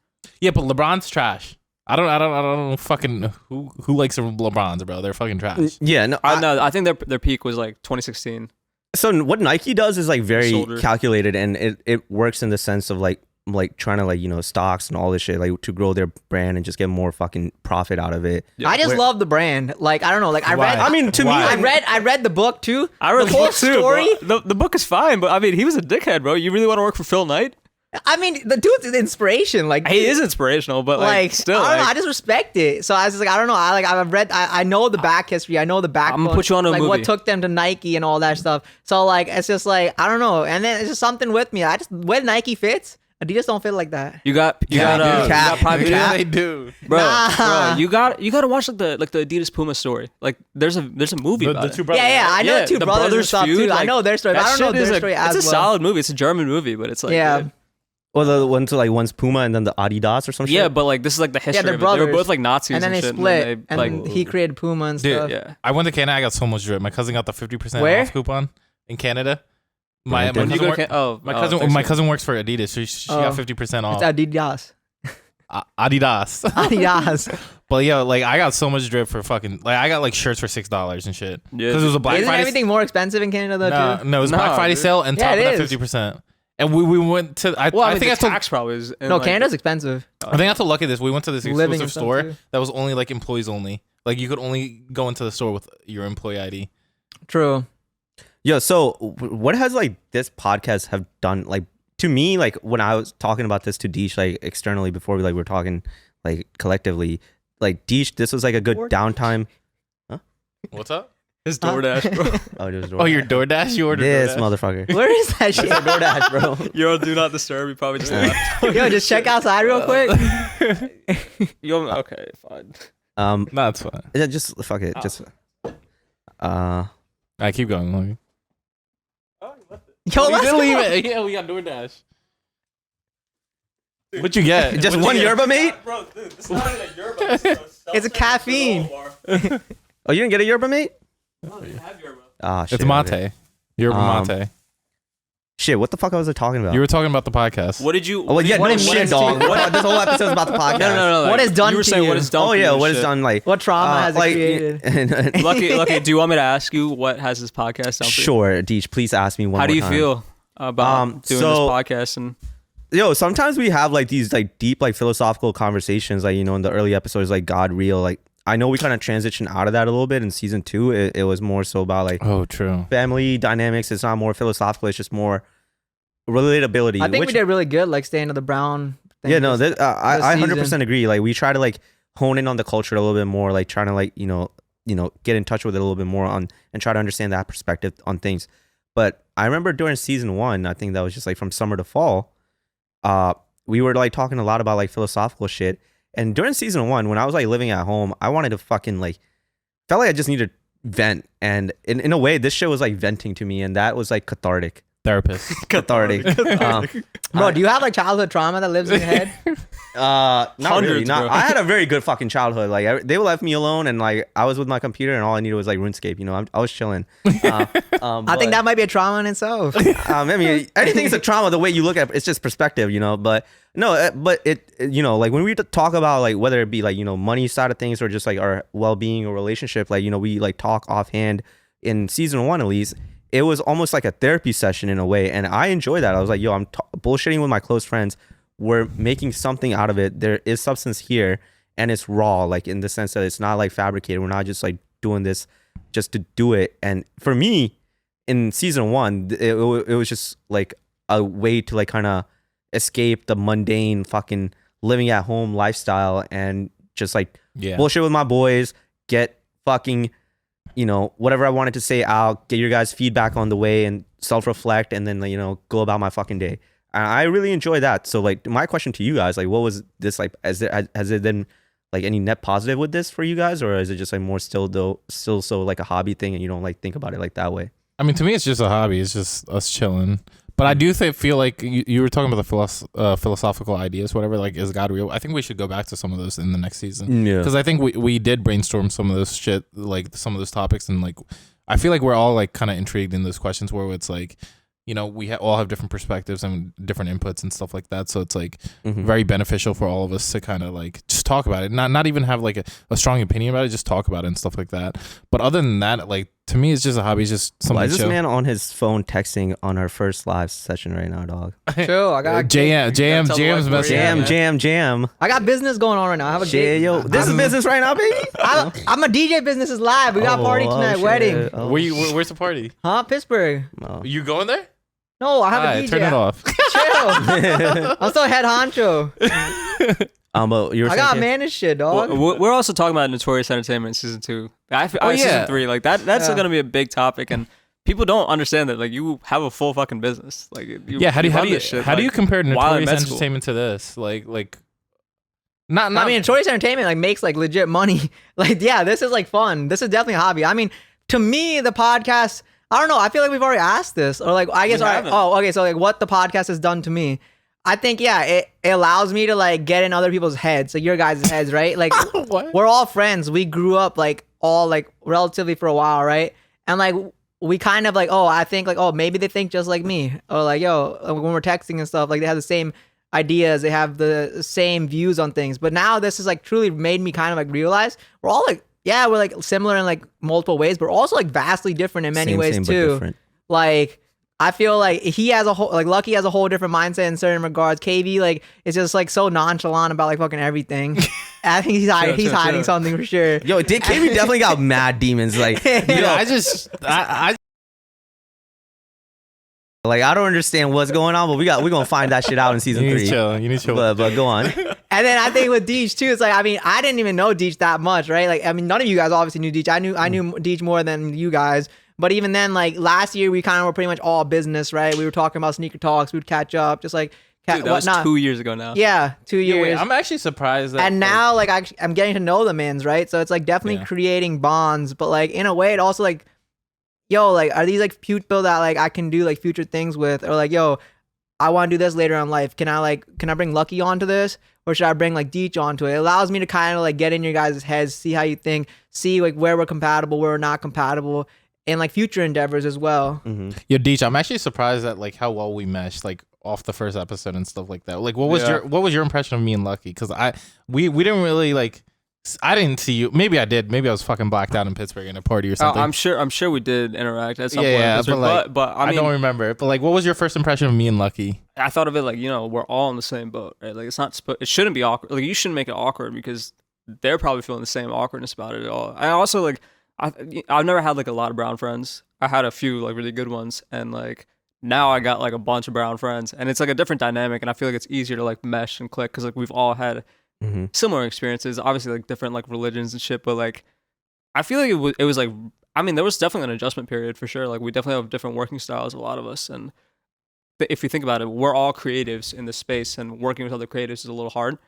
Yeah, but LeBron's trash. I don't fucking who likes LeBron's, bro. They're fucking trash. Yeah, no. I think their peak was like 2016. So what Nike does is like very Shoulder. calculated, and it works in the sense of like trying to like stocks and all this shit like to grow their brand and just get more fucking profit out of it. Yeah. I just love the brand. Like I don't know. Like I Why? read. I mean, to me, Why? like, I read the book too. I read the whole book too. story. Bro. The book is fine, but I mean, he was a dickhead, bro. You really want to work for Phil Knight? I mean, the dude's an inspiration. Like He is inspirational, but like still, I don't know. like, I just respect it. So I was just like, I don't know. I've read. I know the back history. I know the backbone. gonna put you on a like movie. what took them to Nike and all that stuff. So like, it's just like I don't know. And then it's just something with me. I just when Nike fits, Adidas don't fit like that. you got private Yeah, eye. they do. Bro, Nah. bro, you got to watch like the Adidas Puma story. Like there's a movie The, about the it. two brothers. Yeah, I know Yeah, two the brothers and brothers stuff feud, too. I like, know their story. But that I don't know shit is their story as it's a well. solid movie. It's a German movie, but it's like Yeah. well, the one's Puma and then the Adidas or some shit. yeah, but like this is like the history. they're of it. They were brothers. both like Nazis, And then they shit, split, And and they, he created Puma and Dude, stuff. yeah. I went to Canada. I got so much drip. My cousin got the 50% Where? off coupon in Canada. Right, My when You cousin, go work, thanks, my man. cousin works for Adidas, so she Oh. got 50% off. It's Adidas. Adidas. Adidas. But yo, like I got so much drip for fucking like I got like shirts for $6 and shit. Yeah, Because it was a Black Isn't Friday. everything more expensive in Canada though too? No, it was Black No, Friday dude. sale and Yeah, top of it that is. 50%. And we went to I Well, I, think mean, I the told tax probably is. No, Canada's expensive. I think I have to look at this. We went to this Living exclusive store expensive. that was only like employees only. Like you could only go into the store with your employee ID. True. Yo, so what has like this podcast have done like to me, like when I was talking about this to Deesh like externally before we like were talking like collectively, like Deesh, this was like a good downtime. What's up? His DoorDash, bro. Oh, it was Oh, your DoorDash? You ordered this DoorDash? motherfucker. Where is that shit? DoorDash, bro. Yo, do not disturb. You probably just left. Yo, just check outside real quick. Yo, okay, fine. No, it's fine. Yeah, just fuck it. Just I keep going. Logan. Yo, We let's did go. leave it. Yeah, we got DoorDash. What'd you get? just What'd one you get? yerba mate. Bro, dude, this is not even a yerba. It's a caffeine. Oh, you didn't get a yerba mate? No, you have yerba. Ah, shit. It's mate. Yerba mate. Shit, what the fuck was I talking about? You were talking about the podcast. What did you? Oh, well, yeah, what no it shit, means dog. to- This whole episode is about the podcast. No. Like, What is done You were to saying you? what is done. Oh for yeah, you what and is shit. done like What trauma has it created? Lucky. Do you want me to ask you what has this podcast done for you? Sure, Deej, please ask me one How more do you time. feel about doing so- this podcast? And Yo, sometimes we have like these like deep like philosophical conversations, like in the early episodes, like God real. Like I know we kind of transitioned out of that a little bit in season 2. It was more so about like Oh, true. family dynamics. It's not more philosophical. It's just more relatability. I think which, we did really good, like staying to the Brown thing. Yeah, no, I 100% season. agree. Like we try to like hone in on the culture a little bit more, like trying to like get in touch with it a little bit more on and try to understand that perspective on things. But I remember during season 1, I think that was just like from summer to fall, we were like talking a lot about like philosophical shit. And during season 1, when I was like living at home, I wanted to fucking like felt like I just needed to vent. And in a way, this show was like venting to me, and that was like cathartic. Therapist. cathartic. Bro, do you have like childhood trauma that lives in your head? Not really. Hundreds, bro. I had a very good fucking childhood. Like they left me alone, and like I was with my computer, and all I needed was like RuneScape. You know, I was chilling. I think that might be a trauma in itself. I mean, anything's a trauma the way you look at it. It's just perspective, you know. But no, but you know, like when we talk about like whether it be like, you know, money side of things or just like our well-being or relationship, like, you know, we like talk offhand in season 1 at least. It was almost like a therapy session in a way, and I enjoy that. I was like, yo, I'm bullshitting with my close friends. We're making something out of it. There is substance here, and it's raw, like in the sense that it's not like fabricated. We're not just like doing this just to do it. And for me, in season 1, it was just like a way to like kind of escape the mundane fucking living at home lifestyle and just like bullshit with my boys, get fucking, you know, whatever I wanted to say out, get your guys' feedback on the way and self-reflect, and then, you know, go about my fucking day. And I really enjoy that. So like my question to you guys, like, what was this like? Has it been like any net positive with this for you guys, or is it just like more still so like a hobby thing and you don't like think about it like that way? I mean, to me, it's just a hobby. It's just us chilling. But I do feel like you were talking about the philosophical ideas, whatever. Like, is God real? I think we should go back to some of those in the next season. Yeah. Because I think we did brainstorm some of those shit, like some of those topics, and like I feel like we're all like kind of intrigued in those questions where it's like, you know, we all have different perspectives and different inputs and stuff like that. So it's like very beneficial for all of us to kind of like just talk about it, not even have like a strong opinion about it, just talk about it and stuff like that. But other than that, like to me, it's just a hobby. It's just something. Why is this man on his phone texting on our first live session right now, dog? True, I got Jam's Jam. I got business going on right now. I have a this is business right now, baby. I'm a DJ. Business is live. We got a party tonight. Wedding. Where's the party? Huh? Pittsburgh. You going there? No, I have a DJ. Turn it off. Chill. I'm still head honcho. But you were I got managed shit, dog. We're also talking about Notorious Entertainment season 2. Season 3, like that's gonna be a big topic, and people don't understand that like you have a full fucking business. Like how do you compare Notorious Entertainment to this? Not. I mean, Notorious Entertainment like makes like legit money. Like, yeah, this is like fun. This is definitely a hobby. I mean, to me, the podcast. I don't know. I feel like we've already asked this, or like I guess. Okay. So like, what the podcast has done to me, I think it allows me to like get in other people's heads, like your guys' heads, right? Like we're all friends. We grew up like all like relatively for a while, right? And like we kind of like, I think like, maybe they think just like me, or like, when we're texting and stuff, like they have the same ideas, they have the same views on things. But now this has like truly made me kind of like realize we're all like. Yeah, we're like similar in like multiple ways, but we're also like vastly different in many ways too. Like I feel like he has a whole like Lucky has a whole different mindset in certain regards. KV like is just like so nonchalant about like fucking everything. I think he's hiding something for sure. Yo, KV definitely got mad demons. Like I like I don't understand what's going on, but we're gonna find that shit out in season 3. You need to chill. But go on. And then I think with Deej too, it's like, I mean, I didn't even know Deej that much, right? Like, I mean, none of you guys obviously knew Deej. I knew Deej more than you guys. But even then, like last year, we kind of were pretty much all business, right? We were talking about sneaker talks. We'd catch up, just like. Dude, that was 2 years ago now. Yeah, 2 years. Wait, I'm actually surprised that. And now, like I'm getting to know the mins, right? So it's like definitely creating bonds. But like in a way, it also like, like are these like people that like I can do like future things with, or like I want to do this later in life. Can I bring Lucky onto this, or should I bring like Deech onto it? It allows me to kind of like get in your guys' heads, see how you think, see like where we're compatible, where we're not compatible, and like future endeavors as well. Mm-hmm. Yo, Deech, I'm actually surprised at like how well we meshed like off the first episode and stuff like that. Like, what was your impression of me and Lucky? Because we didn't really like. I didn't see you. Maybe I did. Maybe I was fucking blacked out in Pittsburgh in a party or something. I'm sure we did interact at some point. Yeah, but I mean, don't remember. But like, what was your first impression of me and Lucky? I thought of it like, we're all in the same boat, right? Like it shouldn't be awkward. Like you shouldn't make it awkward because they're probably feeling the same awkwardness about it at all. I also like, I've never had like a lot of brown friends. I had a few like really good ones, and like now I got like a bunch of brown friends, and it's like a different dynamic, and I feel like it's easier to like mesh and click because like we've all had similar experiences, obviously like different like religions and shit, but like I feel like it was like, I mean, there was definitely an adjustment period for sure. Like we definitely have different working styles, a lot of us, and if you think about it, we're all creatives in this space, and working with other creatives is a little hard.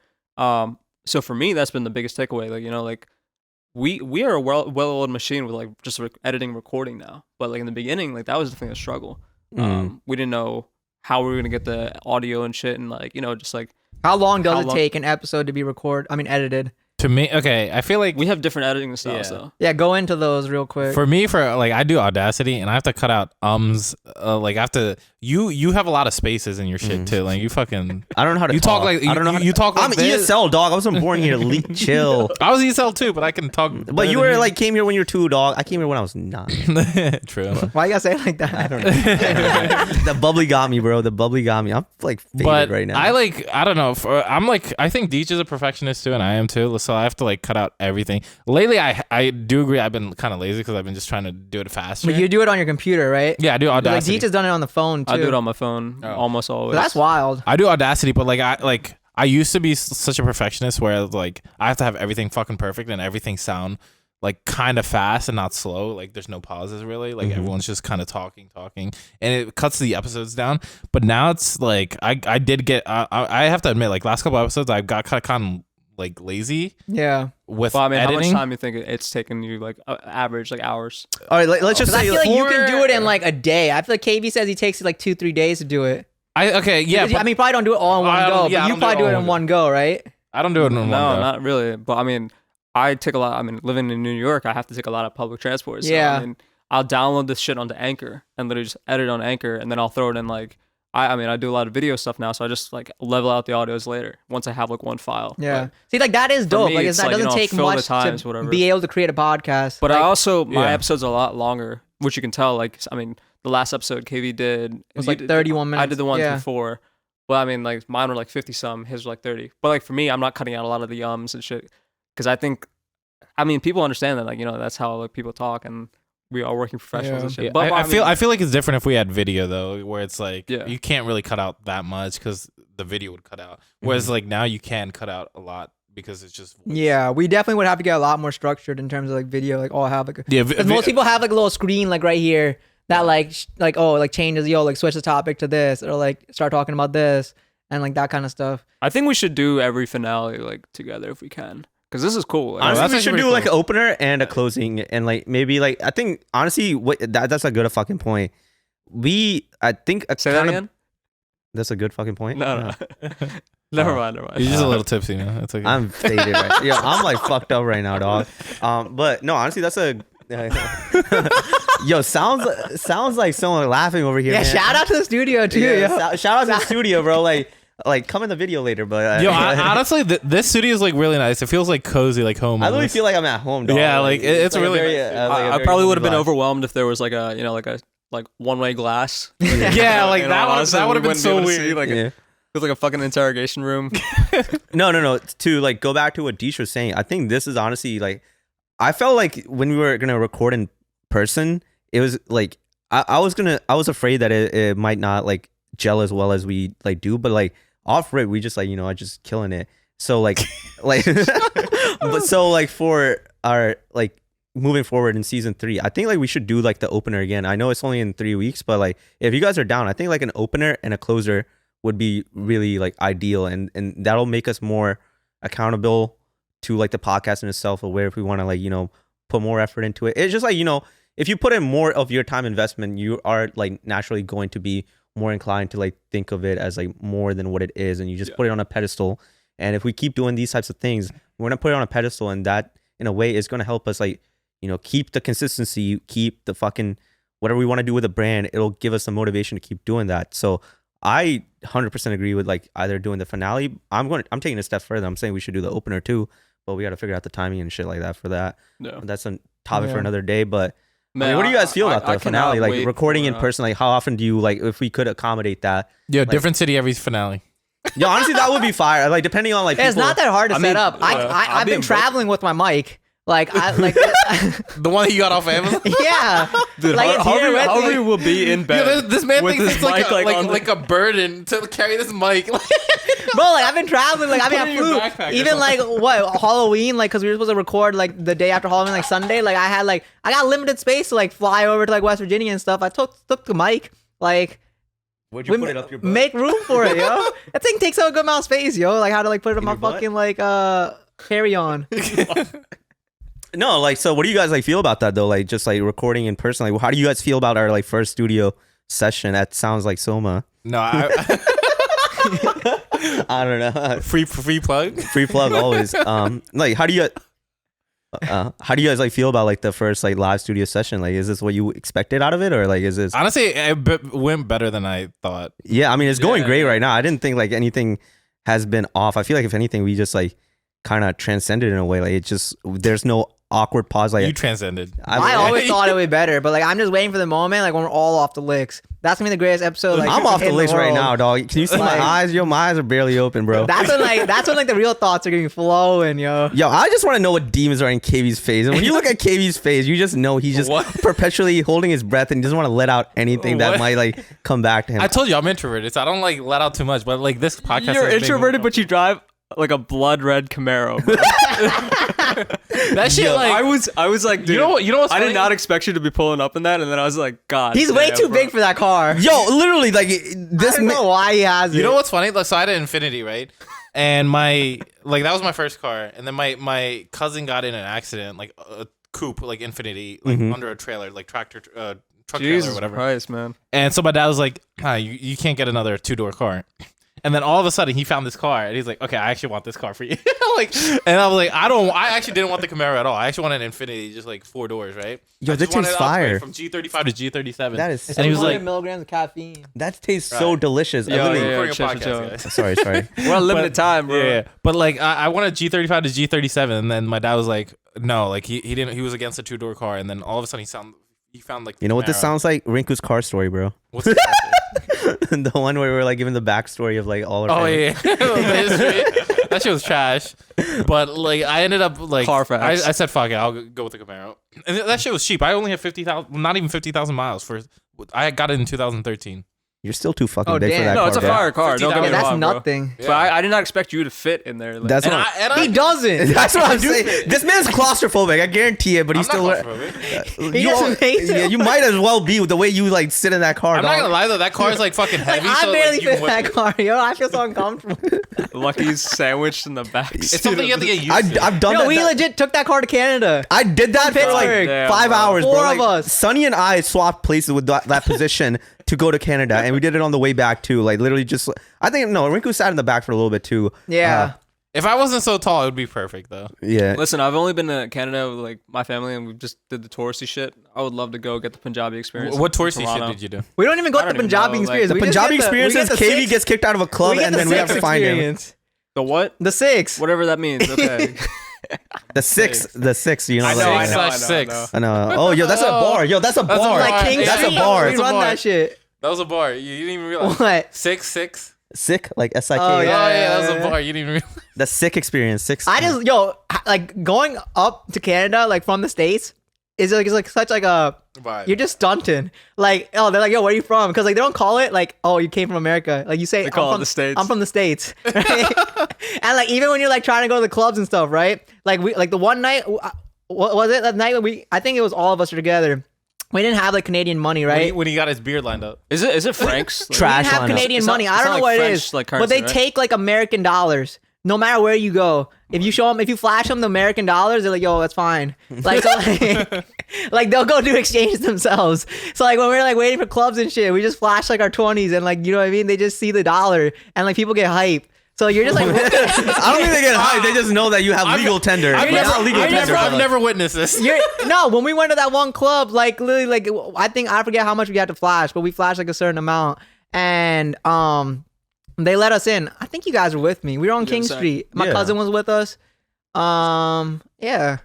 So for me, that's been the biggest takeaway. Like like we are a well-oiled machine with like just editing, recording now, but like in the beginning, like that was definitely a struggle. We didn't know how we were gonna get the audio and shit, and like, you know, just like How long does it take an episode to be edited? To me, okay, I feel like we have different editing styles though. Yeah, go into those real quick. for me, for like I do Audacity and I have to cut out like I have to. You have a lot of spaces in your shit too. Like you fucking. I don't know how to. You talk like I don't know. You talk like I'm this. ESL dog. I wasn't born here. Chill. I was ESL too, but I can talk. But you were like came here when you were 2, dog. I came here when I was 9. True. Why you gotta say it like that? I don't know. The bubbly got me, bro. The bubbly got me. I'm like faded But right now. I don't know. I'm like, I think Deej is a perfectionist too, and I am too. So I have to like cut out everything. Lately, I do agree. I've been kind of lazy because I've been just trying to do it faster. But you do it on your computer, right? Yeah, I do Like Audacity. Deej has done it on the phone too. I do it on my phone almost always. That's wild. I do Audacity, but I used to be such a perfectionist where like I have to have everything fucking perfect and everything sound like kind of fast and not slow. Like there's no pauses really. Like everyone's just kind of talking, and it cuts the episodes down. But now it's like I did get. I have to admit, like last couple episodes, I got kind of like lazy. Yeah. With Well, I mean, editing. how much time you think it's taken you, like average, like hours? All right, let's just Because I say feel like you for- can do it in like a day. I feel like KB says he takes like 2-3 days to do it. Yeah. Because, I mean, you probably don't do it all in one I go, don't- yeah, but I you don't probably do do it it all in one go, right? I don't do it in one No, go. not really. But I mean, I take a lot. I mean, living in New York, I have to take a lot of public transport. So, Yeah. I mean, I'll download this shit onto Anchor and literally just edit on Anchor, and then I'll throw it in like. I mean, I do a lot of video stuff now, so I just like level out the audios later once I have like one file. Yeah. But, See, like that is for dope. me, Like it's that like, you doesn't know, take fill the much times, to whatever. be able to create a podcast. but like, I also my Yeah. episodes are a lot longer, which you can tell. Like, I mean, the last episode KV did it was you like did- 31 minutes. I did the ones yeah. before. Well, I mean, like mine were like 50 some, his were like 30. But like for me, I'm not cutting out a lot of the ums and shit because I think, I mean, people understand that, like, you know, that's how like people talk, and we are working professionals and shit. Yeah, But I mean, feel like it's different if we had video though, where it's like Yeah. you can't really cut out that much because the video would cut out. Whereas like now you can cut out a lot because it's just voice. Yeah, we definitely would have to get a lot more structured in terms of like video. Like, have like, Yeah, because most people have like a little screen like right here that like changes, like switch the topic to this or like start talking about this and like that kind of stuff. I think we should do every finale like together if we can, because this is cool. Like, Honestly, that's we actually should pretty do like an cool. opener and a closing, and like maybe like I think honestly, that's a good fucking point. I think say that again. That's a good fucking point. No. Yeah. Never mind. Never mind. You're just a little tipsy, man. That's okay. I'm faded right. Yeah, I'm like fucked up right now, dog. But no, honestly, that's a. Yo, sounds like someone laughing over here. Yeah, man. shout out to the studio too. Yeah, yo. shout out to the studio, bro. Like come in the video later, but Yo, honestly, this studio is like really nice. It feels like cozy, like home. I literally almost. feel like I'm at home, dog. Yeah, like, it's like a really very, nice. like a I very probably would have been vibe. overwhelmed if there was like a, you know, like a one-way glass. Yeah, like You know, that honestly, would have we been wouldn't be so able to see, weird. like, Yeah. it was like a fucking interrogation room. No. To like go back to what Deesh was saying, I think this is honestly like I felt like when we were gonna record in person, it was like I was afraid that it might not like gel as well as we like do, but like off rip we just like, you know, just killing it. So like but so like for our like moving forward in season 3, I think like we should do like the opener again. I know it's only in 3 weeks, but like if you guys are down, I think like an opener and a closer would be really like ideal, and that'll make us more accountable to like the podcast and itself, aware if we want to like, you know, put more effort into it. It's just like, you know, if you put in more of your time investment, you are like naturally going to be more inclined to like think of it as like more than what it is, and you just put it on a pedestal. And if we keep doing these types of things, we're gonna put it on a pedestal, and that in a way is gonna help us like, you know, keep the consistency, keep the fucking whatever we want to do with the brand. It'll give us the motivation to keep doing that. So I 100% agree with like either doing the finale. I'm taking a step further. I'm saying we should do the opener too, but we got to figure out the timing and shit like that for that. No. That's a topic for Yeah. another day. But I Man, mean, what do you guys feel about I the finale? cannot Like wait recording for, in person, like how often do you like, if we could accommodate that? Yo, different city every finale. Yeah, honestly, that would be fire. Like depending on like It's people- not that hard to I set mean, up. I've be been in both. traveling with my mic. Like I like The one that you got off Amazon. yeah. Dude, like it's here with Harvey me. will be in bed. Yo, this man with thinks his it's like mic, on the- like a burden to carry this mic. Bro, like I've been traveling. Like I mean, Put it I in your flew backpack or even like what Halloween, like because we were supposed to record like the day after Halloween, like Sunday. Like I got limited space to like fly over to like West Virginia and stuff. I took the mic, like Would you put it up your butt? make room for it, yo. That thing takes up a good amount of space, yo. Like how to like put it in my your butt? fucking like carry on. No, like so what do you guys like feel about that though? Like just like recording in person. Like how do you guys feel about our like first studio session. That sounds like Soma. No, I don't know. free plug. Free plug always. Like how do you guys like feel about like the first like live studio session? Like, is this what you expected out of it, or like is this? Honestly, it went better than I thought. Yeah, I mean it's going great right now. I didn't think like anything has been off. I feel like if anything, we just like kind of transcended in a way. Like it just there's no awkward pause. Like You transcended. I always thought it would be better, but like I'm just waiting for the moment, like when we're all off the licks. That's gonna be the greatest episode. Like I'm off the in list right world. now, dog. Can you see my Like- eyes? Yo, my eyes are barely open, bro. That's when like the real thoughts are gonna be flowing, yo. Yo, I just want to know what demons are in KV's face. And when you look at KV's face, you just know he's just What? perpetually holding his breath and he doesn't want to let out anything that What? might like come back to him. I told you I'm introverted, so I don't like let out too much. But like this podcast, You're has been- introverted, but you drive like a blood red Camaro. Bro. that shit. Like I was like, dude, you know what's I funny? did not expect you to be pulling up in that, and then I was like, God, He's way damn, too bro. big for that car. Yo, literally, like I this. don't know why he has it. You know what's funny? So I had an Infinity, right? And my like that was my first car, and then my cousin got in an accident, like a coupe, like Infinity, like under a trailer, like tractor, truck trailer Jesus or whatever. Christ, man. And so my dad was like, you can't get another 2-door car. And then all of a sudden he found this car and he's like, okay, I actually want this car for you. Like, and I was like, I actually didn't want the Camaro at all. I actually wanted an Infinity, just like 4 doors, right? Yo, I that tastes just wanted to upgrade fire. from G35 to G37. That is and he was 100 like, milligrams of caffeine. that tastes so Right. delicious. I Yo, literally- yeah, recording a chill, podcast, chill. guys. Sorry. We're on limited time, bro. Yeah. But like I wanted G35 to G37, and then my dad was like, no, like he didn't. He was against a 2-door car, and then all of a sudden he found like. You know what this Camaro. sounds like? Rinku's car story, bro. What's the The one where we were like giving the backstory of like all our Oh family. yeah, The history. That shit was trash. But like I ended up like Carfax. I said fuck it, I'll go with the Camaro. And that shit was cheap. I only have 50,000, not even 50,000 miles for. I got it in 2013. You're still too fucking Oh, big for damn. that No, car. it's a bro. fire car. Don't get Yeah, me that's wrong, bro. nothing. But I did not expect you to fit in there. Like, That's And what. I He doesn't. That's what I'm saying. This man's claustrophobic. I guarantee it. But he's I'm still. not claustrophobic. He You doesn't hate yeah, it. you might as well be with the way you like sit in that car. I'm not dog. gonna lie though, that car is like fucking Like, heavy. I so, barely like, you fit can in that whip it. car, yo. I feel so uncomfortable. Lucky's sandwiched in the back. It's something you have to get used to. I've done Yo, that. we legit took that car to Canada. I did that for like Pittsburgh. Damn, 5 bro. hours, Four bro. of Like, us. Sonny and I swapped places with that position to go to Canada, and we did it on the way back too. Like literally, just I think no, Rinku sat in the back for a little bit too. Yeah. If I wasn't so tall, it would be perfect though. Yeah. Listen, I've only been to Canada with like my family, and we just did the touristy shit. I would love to go get the Punjabi experience. What in touristy Toronto. shit did you do? We don't even got I the don't even Punjabi know, like, experience. The We just Punjabi get experience we is get the KV six- gets kicked out of a club, we get and the then we have to six find him. experience. The what? The 6. Whatever that means. Okay. The six. You know, I know, like, I know, I know, Six. I know. I know. Oh, yo, that's a bar. Yo, that's a That's a bar. Like King That's Street. a bar. We That's a run bar. that shit. That was a bar. You didn't even realize. What? 6. Sick, like SIK. Oh, Oh yeah. yeah, that was a bar. You didn't even realize. The sick experience. Six. I just like going up to Canada like from the States is like such like a Vibe. you're just stunting. Like, oh, they're like, yo, where are you from? Because like they don't call it like, oh, you came from America. Like you say, They call I'm it from the States. I'm from the States. Right? And like even when you're like trying to go to the clubs and stuff, right? Like we like the one night, what was it that night when I think it was all of us were together. We didn't have like Canadian money, right? When he got his beard lined up. Is it Frank's? Like, Trash. We didn't have lineup. Canadian It's not- money. it's I don't not know like what it French, is, like, but they currency, right? take like American dollars. No matter where you go, if you show them, if you flash them the American dollars, they're like, "Yo, that's fine." Like, so, like they'll go do exchange themselves. So like when we're like waiting for clubs and shit, we just flash like our 20s and like you know what I mean. They just see the dollar and like people get hype. So you're just like, I don't think they get hyped. They just know that you have legal tender. I've It's not legal tender. I've never witnessed this. no, when we went to that one club, like literally, like I think I forget how much we had to flash, but we flashed like a certain amount, and they let us in. I think you guys were with me. We were on King same. Street. My Yeah. cousin was with us. Yeah.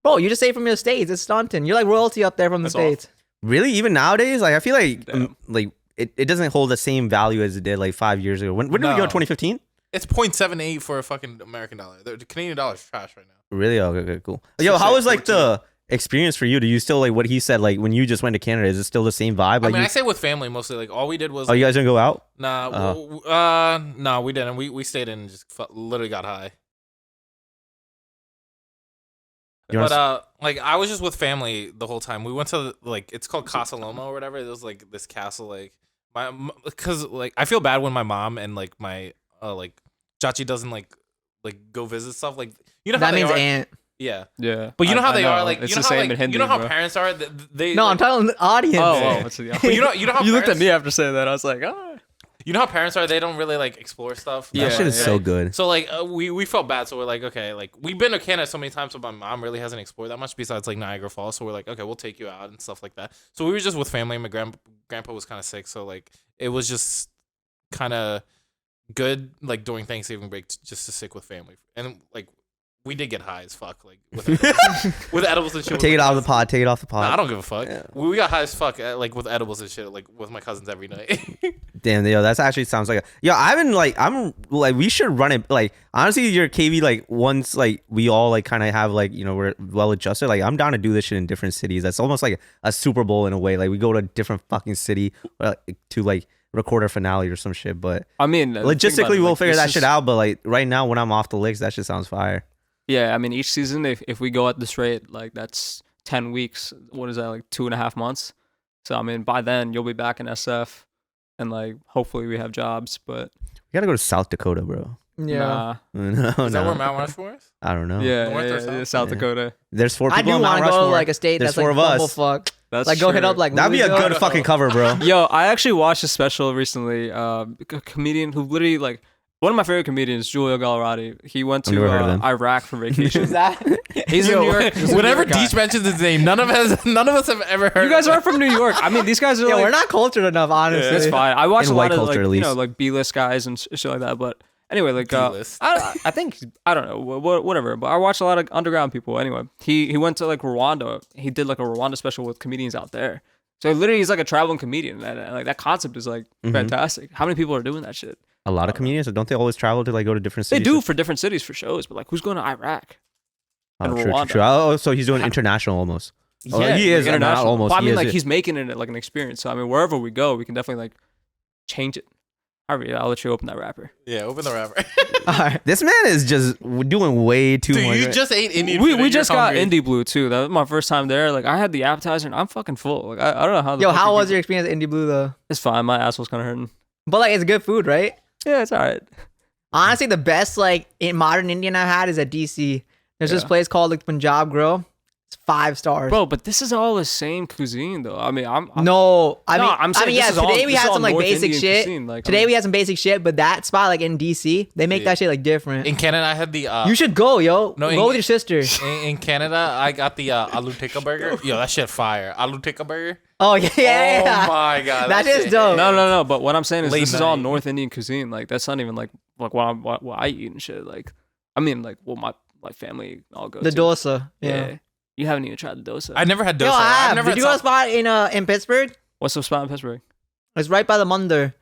Bro, you just say from your states. It's stunting. You're like royalty up there from the That's awesome. states. Really, even nowadays, like I feel like Damn. like it doesn't hold the same value as it did like 5 years ago. When did we go? No. 2015? It's 0.78 for a fucking American dollar. The Canadian dollar is trash right now. Really? Okay, cool. Yo, how was like the experience for you? Do you still like what he said? Like when you just went to Canada, is it still the same vibe? Like I mean, I you, say with family mostly. Like all we did was oh, you guys didn't go out? no, we didn't. We stayed in and just literally got high. You wanna But like I was just with family the whole time. We went to like it's called Casa Loma or whatever. It was like this castle. Like because like I feel bad when my mom and like my like Chachi doesn't like go visit stuff. Like you know how That they means are. aunt. Yeah. Yeah. But you know how they I are, like it's you know the how same like in Hindi, you know how bro. parents are. They No, I'm like, telling the audience. What's the but you know how You looked at parents- me after saying that. I was like, oh. You know how parents are. They don't really like explore stuff. That Yeah, shit is yeah. so good. So like we felt bad, so we're like, okay, like we've been to Canada so many times, so my mom really hasn't explored that much besides like Niagara Falls. So we're like, okay, we'll take you out and stuff like that. So we were just with family. And my grandpa was kind of sick, so like it was just kind of good, like during Thanksgiving break, just to stick with family. And like we did get high as fuck, like with edibles and shit. Take it out of the pod. Take it off the pod. Nah, I don't give a fuck. Yeah. We got high as fuck, like with edibles and shit, like with my cousins every night. Damn, yo, that's actually sounds like I'm like we should run it. Like honestly, your KV like once like we all like kind of have like we're well adjusted. Like I'm down to do this shit in different cities. That's almost like a Super Bowl in a way. Like we go to a different fucking city to like record our finale or some shit. But I mean, logistically, we'll figure that shit out. But like right now, when I'm off the licks, that shit sounds fire. Yeah, I mean, each season, if we go at this rate, like that's 10 weeks. What is that, like 2.5 months? So I mean, by then you'll be back in SF, and like hopefully we have jobs. But We gotta go to South Dakota, bro. Yeah. No, Is that where Mount Rushmore is? I don't know. yeah, North or yeah, south? South Yeah. Dakota. There's 4 I people do on Mount want to go to Rushmore. like a state There's that's like 4 of us. bumblefuck. That's Like go hit true. up like That'd be a Louisville. good fucking cover, bro. Yo, I actually watched a special recently. A comedian who literally like one of my favorite comedians, Julio Gallerati. He went I've never heard of to him. Iraq for vacation. Is that? He's in New York. he's a New Whenever York guy. Deech mentions his name, none of us have ever heard. You guys of are from New York. I mean, these guys are Yeah, like, we're not cultured enough, honestly. it's fine. I watch In a white lot of culture, like at you know least. like B-list guys and shit like that. But anyway, like D-list. I think I don't know whatever. But I watch a lot of underground people. Anyway, he went to like Rwanda. He did like a Rwanda special with comedians out there. So literally, he's like a traveling comedian. And like that concept is like fantastic. How many people are doing that shit? A lot of comedians, don't they always travel to like go to different They cities? do for different cities for shows. But like, who's going to Iraq? Oh, and true, true, Rwanda. true. Oh, so he's doing international almost. Oh, he is like, not almost. But I He mean, is like it. he's making it like an experience. So I mean, wherever we go, we can definitely like change it. I'll let you open that wrapper. Yeah, open the rapper. Alright. This man is just doing way too Dude, much. you just ate Indian We food and just you're got hungry. Indie Blue too. That was my first time there. Like I had the appetizer and I'm fucking full. Like I don't know how. Yo, how was your experience at Indie Blue though? It's fine. My ass was kind of hurting. But like, it's good food, right? Yeah, it's alright. Honestly, the best like in modern Indian I've had is at DC. There's this Yeah. place called like Punjab Grill. It's 5 stars. Bro, but this is all the same cuisine though. I mean, I'm No, I No, mean, I'm saying yeah. this is all- Today we this is had all some like North basic Indian shit. cuisine, like, I Today mean- we had some basic shit, but that spot like in DC, they make that shit like different. In Canada, I had the. You should go, yo. No, go with your sister. In Canada, I got the aloo tikka burger. Yo, that shit fire. Aloo tikka burger. Oh yeah, yeah. Oh my god, That is shit dope. no. But what I'm saying is Late this is all night. North Indian cuisine. Like that's not even like what I eat and shit. Like I mean, like what my family all go The to. dosa. Yeah. Yeah. You haven't even tried the dosa. I never had dosa. Yo, I I've have. never Did had you go to a some- spot in Pittsburgh? What's the spot in Pittsburgh? It's right by the Munder.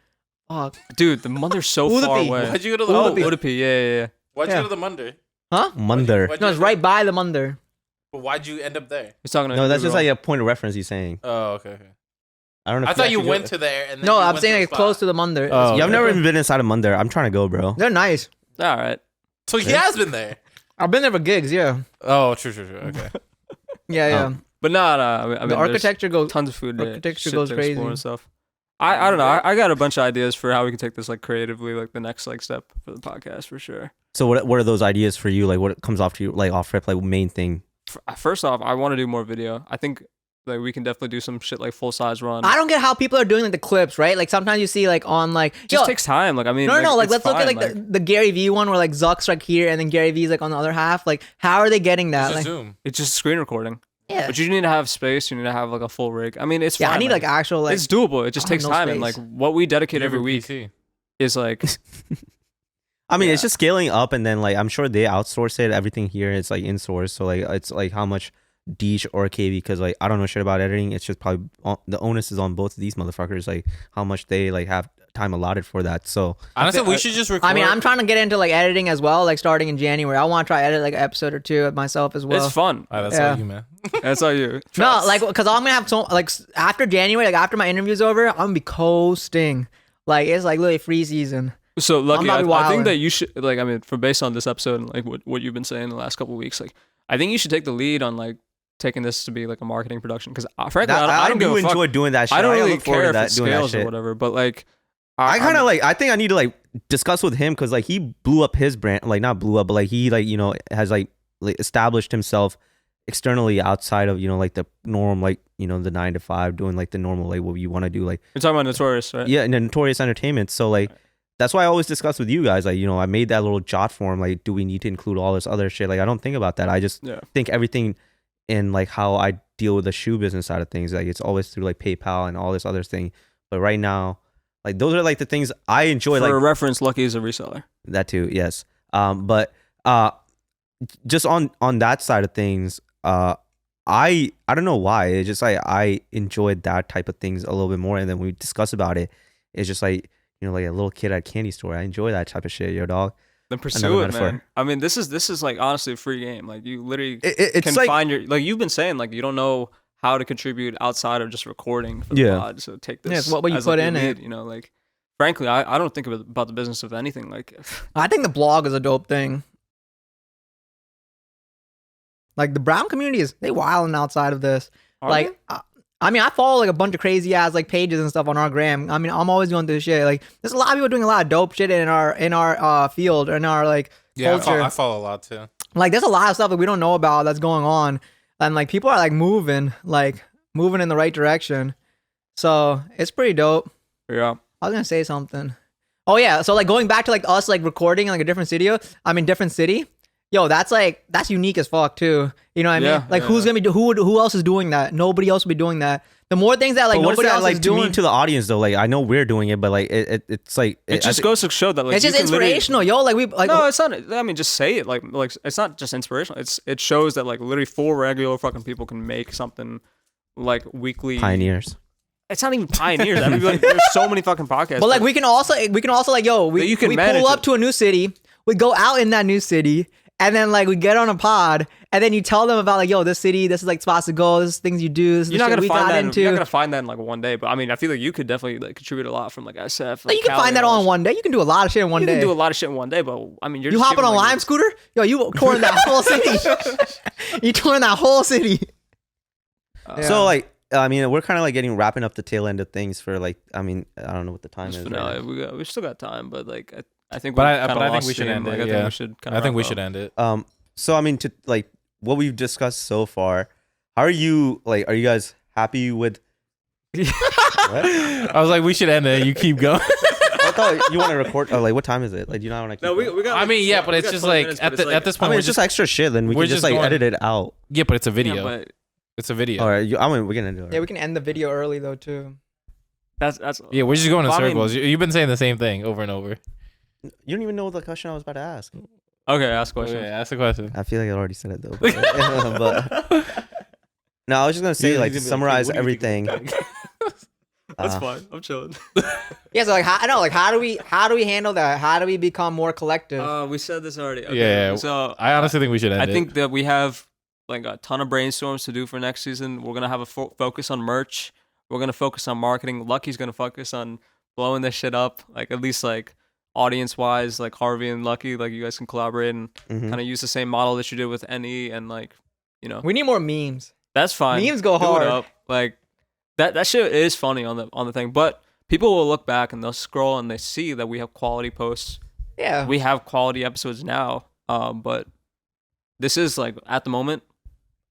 Oh, Dude, the mother's so far Udupi. away. Why'd you go to the Oh, Munder? Udupi, yeah. Why'd Yeah. you go to the Munder? huh? Munder. Why'd No, you it's go- right by the Munder. But why'd you end up there? He's talking to No, that's just Google. like a point of reference he's saying. Oh, okay. I don't know. I if thought you actually went go- to there and then No, you I'm went saying to the like close spot. to the Munder. Oh, Yeah, I've okay. never even been inside of Munder. I'm trying to go, bro. They're nice. All right. So he has been there. I've been there for gigs. Yeah. Oh, true. Okay. Yeah, yeah. But no. I mean, the there's architecture goes. tons of food. architecture shit goes to explore crazy. and stuff. I don't know. I got a bunch of ideas for how we can take this like creatively, like the next like step for the podcast for sure. So what are those ideas for you? Like what comes off to you, like off rip, like main thing? First off, I want to do more video. I think like we can definitely do some shit like full size run. I don't get how people are doing like the clips, right? Like sometimes you see like on like It just yo, takes time. Like I mean, no, like it's let's look at fine, like the Gary Vee one where like Zuck's like here and then Gary Vee's like on the other half. Like how are they getting that? Just Like Zoom. it's just screen recording. yeah, But you need to have space. You need to have like a full rig. I mean, it's yeah. fine. I need like actual like. it's doable. It just I have takes no time, and like space. what we dedicate You have every your week PC. is like I mean, it's Yeah. just scaling up, and then like I'm sure they outsource it. Everything here is like in-source, so like it's like how much Deech or KV, because like I don't know shit about editing. It's just probably the onus is on both of these motherfuckers, like how much they like have time allotted for that. So Honestly, we I- should just record. I mean, I'm trying to get into like editing as well, like starting in January. I want to try edit like an episode or two of myself as well. it's fun. Alright, that's Yeah. all you, man. That's all you. No, Trust. like because I'm gonna have so like after January, like after my interview's over, I'm gonna be coasting. Like it's like literally free season. So lucky. not I wilding. think that you should like. I mean, for based on this episode and like what you've been saying the last couple of weeks, like I think you should take the lead on like taking this to be like a marketing production because frankly, I don't give do a fuck. enjoy doing that shit. I don't really look forward care to if it doing that scales or shit. whatever, but like I kind I'm- of like. I think I need to like discuss with him because like he blew up his brand, like not blew up, but like he like has like like established himself externally outside of like the norm, like the 9 to 5, doing like the normal, like what you want to do, like You're talking about Notorious, right? yeah, and Notorious Entertainment. So like that's why I always discuss with you guys, like I made that little jot form, like do we need to include all this other shit? Like I don't think about that. I just think everything in like how I deal with the shoe business side of things, like it's always through like PayPal and all this other thing. But right now, like those are like the things I enjoy. For like a reference, Lucky is a reseller. that too, yes. But just on that side of things, I don't know why. It's just like I enjoyed that type of things a little bit more. And then we discuss about it. It's just like like a little kid at a candy store. I enjoy that type of shit, yo, dog. Then pursue it, man. I mean, this is like honestly a free game. Like you literally can like, find your, like you've been saying, like you don't know how to contribute outside of just recording for the pod. So take this. Yeah, it's what you as put like in lead, it. Like frankly, I don't think about the business of anything. Like I think the blog is a dope thing. Like the Brown community they wilding outside of this. Like I mean, I follow like a bunch of crazy ass like pages and stuff on our gram. I mean, I'm always going through shit. Like there's a lot of people doing a lot of dope shit in our field, in our like culture. I follow a lot too. Like there's a lot of stuff that we don't know about that's going on, and like people are like moving in the right direction. So it's pretty dope. Yeah. I was gonna say something. Oh yeah, so like going back to like us like recording in like a different different city. Yo, that's unique as fuck too. You know what I mean? Like who's gonna be who else is doing that? Nobody else will be doing that. The more things that like nobody else like is doing to the audience though. Like I know we're doing it, but like it's like it just goes to show that like it's just inspirational, yo. Like we like no, it's not. I mean, just say it. Like it's not just inspirational. It shows that like literally 4 regular fucking people can make something like weekly. Pioneers. It's not even pioneers. I mean, like, there's so many fucking podcasts. But like we can also like yo, we pull up to a new city, we go out in that new city. And then like we get on a pod, and then you tell them about like, yo, this city, this is like spots to go, this is things you do. This is you're not gonna find that. Into. You're not gonna find that in like one day. But I mean, I feel like you could definitely like contribute a lot from like SF. Like, you can find that all in one day. You can do a lot of shit in one day. You can do a lot of shit in one day. But I mean, you hopping on a Lime scooter? Yo, you touring that whole city. You touring that whole city. So like, I mean, we're kind of like wrapping up the tail end of things for like. I mean, I don't know what the time is. Finale. Right we still got time, but like I think. I think we should end it. I think we should. I think we should end it. So I mean, to like what we've discussed so far, how are you? Like, are you guys happy with? What? I was like, we should end it. You keep going. I thought you want to record. Oh, like, what time is it? Like, do you not want to? No, we got. I mean, yeah, but it's just like at this point, I mean, it's just extra shit. Then we can just like edit it out. Yeah, but it's a video. Yeah, but it's a video. All right, we're gonna do it. Yeah, we can end the video early though too. That's. Yeah, we're just going in circles. I mean, you've been saying the same thing over and over. You don't even know the question I was about to ask. Okay, ask a question. Okay, ask the question. I feel like I already said it though. But no, I was just gonna say like to summarize everything. That's fine. I'm chilling. Yeah, so like how do we handle that? How do we become more collective? We said this already. Okay. Yeah. So I honestly think we should end it. I think that we have like a ton of brainstorms to do for next season. We're gonna have a focus on merch. We're gonna focus on marketing. Lucky's gonna focus on blowing this shit up. Like at least like audience wise, like Harvey and Lucky, like you guys can collaborate and kind of use the same model that you did with NE and like we need more memes. That's fine. Memes go Do hard. it up. Like that shit is funny on the thing, but people will look back and they'll scroll and they see that we have quality posts. Yeah, we have quality episodes now. But this is like at the moment,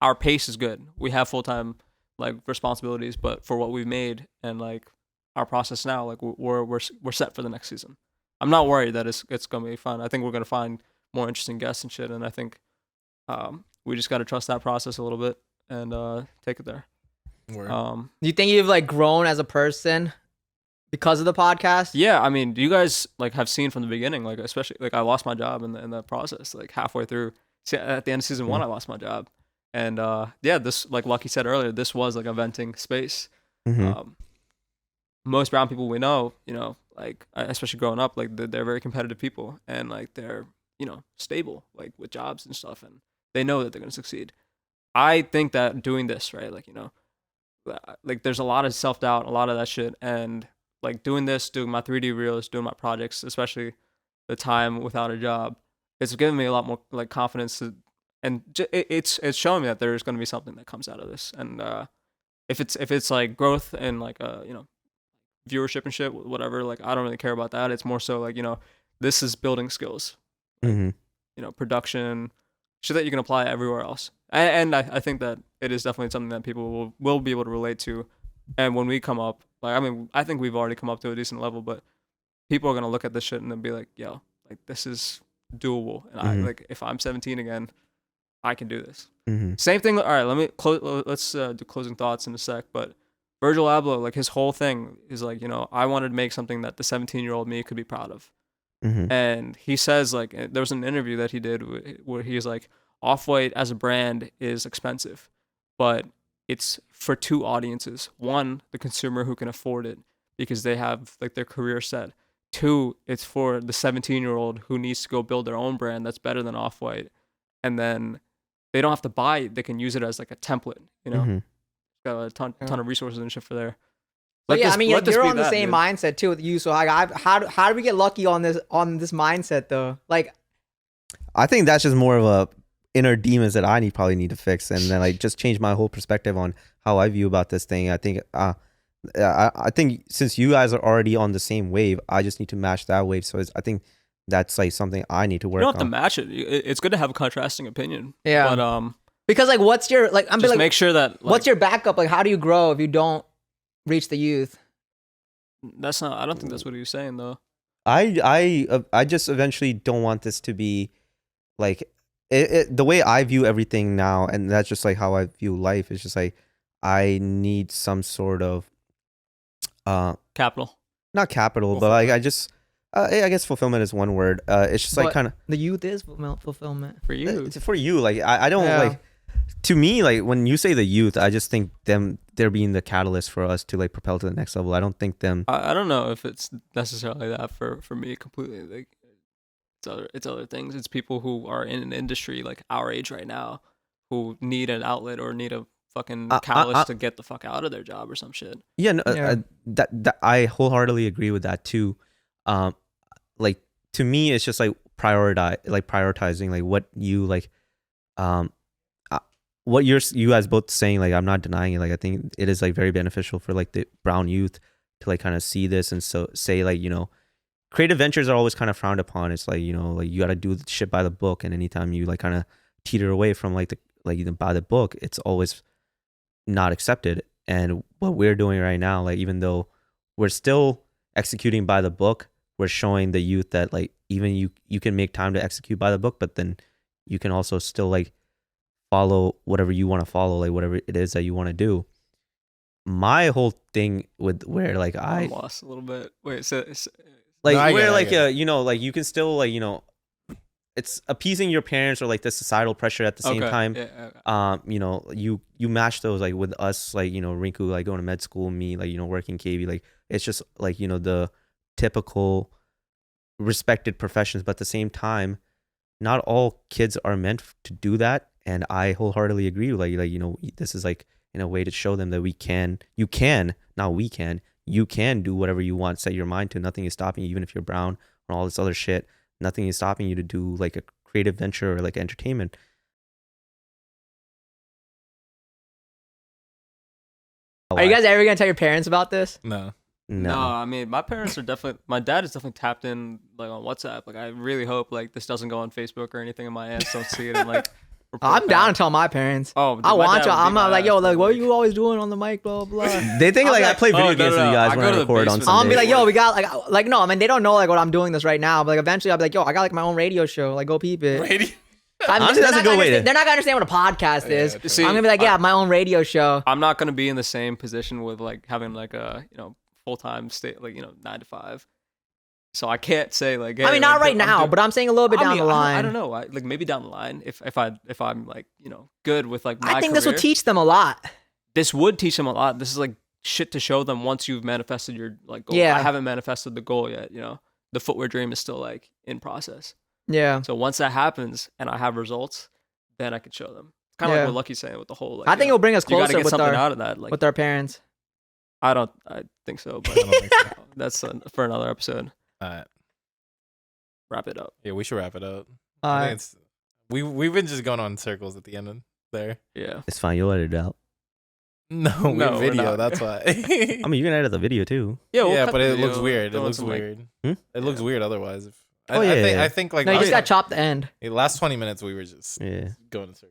our pace is good. We have full-time like responsibilities, but for what we've made and like our process now, like we're set for the next season. I'm not worried that it's gonna be fun. I think we're gonna find more interesting guests and shit, and I think we just gotta trust that process a little bit and take it there. Do you think you've like grown as a person because of the podcast? Yeah, I mean, you guys like have seen from the beginning, like especially like I lost my job in the process, like halfway through. See, at the end of season 1, I lost my job, and yeah, this like Lucky said earlier, this was like a venting space. Most brown people we know, like especially growing up, like they're very competitive people, and like they're stable, like with jobs and stuff, and they know that they're gonna succeed. I think that doing this, right, like there's a lot of self-doubt, a lot of that shit, and like doing this, doing my 3D reels, doing my projects, especially the time without a job, it's given me a lot more like confidence and it's showing me that there's going to be something that comes out of this, and if it's like growth and like viewership and shit, whatever, like I don't really care about that. It's more so like this is building skills, production, shit that you can apply everywhere else. And I think that it is definitely something that people will be able to relate to. And when we come up, like, I mean, I think we've already come up to a decent level, but people are going to look at this shit and they'll be like, yo, like, this is doable. And I, like, if I'm 17 again, I can do this. Same thing. All right, let's do closing thoughts in a sec. But Virgil Abloh, like, his whole thing is like, you know, I wanted to make something that the 17-year-old me could be proud of. And he says, like, there was an interview that he did where he's like, Off-White as a brand is expensive, but it's for two audiences. One, the consumer who can afford it because they have like their career set. Two, it's for the 17-year-old who needs to go build their own brand that's better than Off-White. And then they don't have to buy it. They can use it as like a template, you know? Got a ton of resources and shit for there. But yeah, I mean, like, you're on the same mindset too with you. So like, how do we get lucky on this mindset though? Like, I think that's just more of a inner demons that I probably need to fix, and then like just change my whole perspective on how I view about this thing. I think I think since you guys are already on the same wave, I just need to match that wave. So I think that's like something I need to work on. You don't have to match it. It's good to have a contrasting opinion. Yeah. But because like, what's your like? I'm just like, make sure that like, what's your backup? Like, how do you grow if you don't reach the youth? That's not. I don't think that's what he was saying though. I just eventually don't want this to be like the way I view everything now, and that's just like how I view life. Is just like I need some sort of capital, not capital, but like I guess fulfillment is one word. It's just like kind of the youth is fulfillment for you. For you, like I don't like. To me, like when you say the youth, I just think they're being the catalyst for us to like propel to the next level. I don't think them. I don't know if it's necessarily that for me completely. Like it's other things. It's people who are in an industry like our age right now who need an outlet or need a fucking catalyst to get the fuck out of their job or some shit. Yeah, no, that I wholeheartly agree with that too. Like to me, it's just like prioritizing like what you like. What you guys both saying, like I'm not denying it. Like I think it is like very beneficial for like the brown youth to like kind of see this and so say like, you know, creative ventures are always kind of frowned upon. It's like, you know, like you got to do the shit by the book, and anytime you like kind of teeter away from like by the book, it's always not accepted. And what we're doing right now, like even though we're still executing by the book, we're showing the youth that like even you can make time to execute by the book, but then you can also still like follow whatever you want to follow, like whatever it is that you want to do. My whole thing with where like I'm lost a little bit. Wait, so like no, where like you know, like you can still like, you know, it's appeasing your parents or like the societal pressure at the same time. Yeah. You know, you match those like with us, like, you know, Rinku like going to med school, me like, you know, working KB, like it's just like, you know, the typical respected professions, but at the same time, not all kids are meant to do that. And I wholeheartedly agree with like, you know, this is like in a way to show them that you can do whatever you want, set your mind to. Nothing is stopping you, even if you're brown or all this other shit. Nothing is stopping you to do like a creative venture or like entertainment. Are you guys ever gonna tell your parents about this? No. I mean, my parents are definitely. My dad is definitely tapped in like on WhatsApp. Like, I really hope like this doesn't go on Facebook or anything, and my aunts don't see it and like. I'm down to tell my parents. Oh, dude, I want you. I'm like, yo, like, dude. what are you always doing on the mic, blah blah. They think like I play video games with you guys when I record on Sunday. I'll be like, yo, we got like no, I mean they don't know like what I'm doing this right now, but like eventually I'll be like, yo, I got like my own radio show, like go peep it. Honestly, that's a good way. They're not gonna understand what a podcast is. See, I'm gonna be like, yeah, my own radio show. I'm not gonna be in the same position with like having like a, you know, full-time state, like, you know, 9 to 5. So I can't say like. Hey, I mean, not right now, but I'm saying a little bit down the line. I don't know. Like maybe down the line, if I'm like, you know, good with like my I think career, this will teach them a lot. This would teach them a lot. This is like shit to show them once you've manifested your like goal. Yeah. I haven't manifested the goal yet. You know, the footwear dream is still like in process. Yeah. So once that happens and I have results, then I can show them. It's kind of like what Lucky's saying with the whole. Like, I think it'll bring us closer with something out of that, like, with our parents. I think so, but that's for another episode. All right. Wrap it up. Yeah, we should wrap it up. I think it's we've been just going on circles at the end of there. Yeah, it's fine. You'll edit it out. No, video. That's why. I mean, you can edit the video too. Yeah, but it looks weird. It looks weird. Like, It looks weird otherwise. Oh, yeah. I think like No, you last, just got chopped the end. last 20 minutes we were just Yeah. going in circles.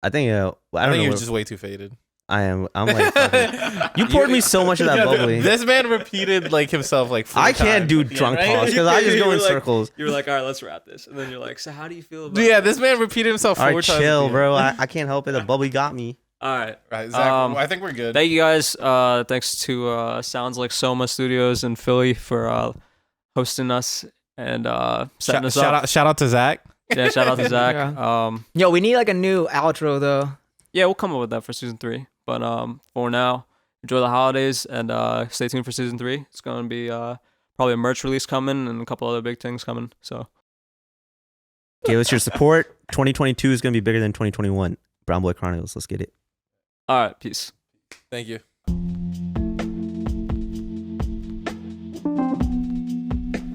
I think I I don't think know. you're just way too faded. I'm like fucking- you poured me so much of that bubbly. This man repeated like himself like 4 I can't times do at the end, drunk right? talks because I just go in You're like- circles. You were like, all right, let's wrap this, and then you're like, so how do you feel about? Yeah, this man repeated himself 4 All times. right, at the chill, end. bro. I can't help it. The bubbly got me. All right. Right, Zach, I think we're good. Thank you guys. Thanks to Sounds Like Soma Studios in Philly for hosting us and setting us up. Shout out to Zach. Yeah, shout out to Zach. Yeah. Yo, we need like a new outro though. Yeah, we'll come up with that for season 3. But for now, enjoy the holidays and stay tuned for season 3. It's gonna be probably a merch release coming and a couple other big things coming. So Give us your support. 2022 is gonna be bigger than 2021. Brown Boy Chronicles. Let's get it. all right, peace. Thank you.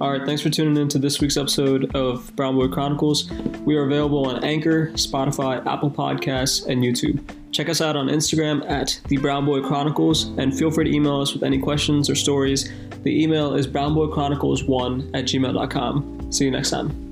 All right, thanks for tuning in to this week's episode of Brown Boy Chronicles. We are available on Anchor, Spotify, Apple Podcasts, and YouTube. Check us out on Instagram at The Brown Boy Chronicles, and feel free to email us with any questions or stories. The email is brownboychronicles1@gmail.com. See you next time.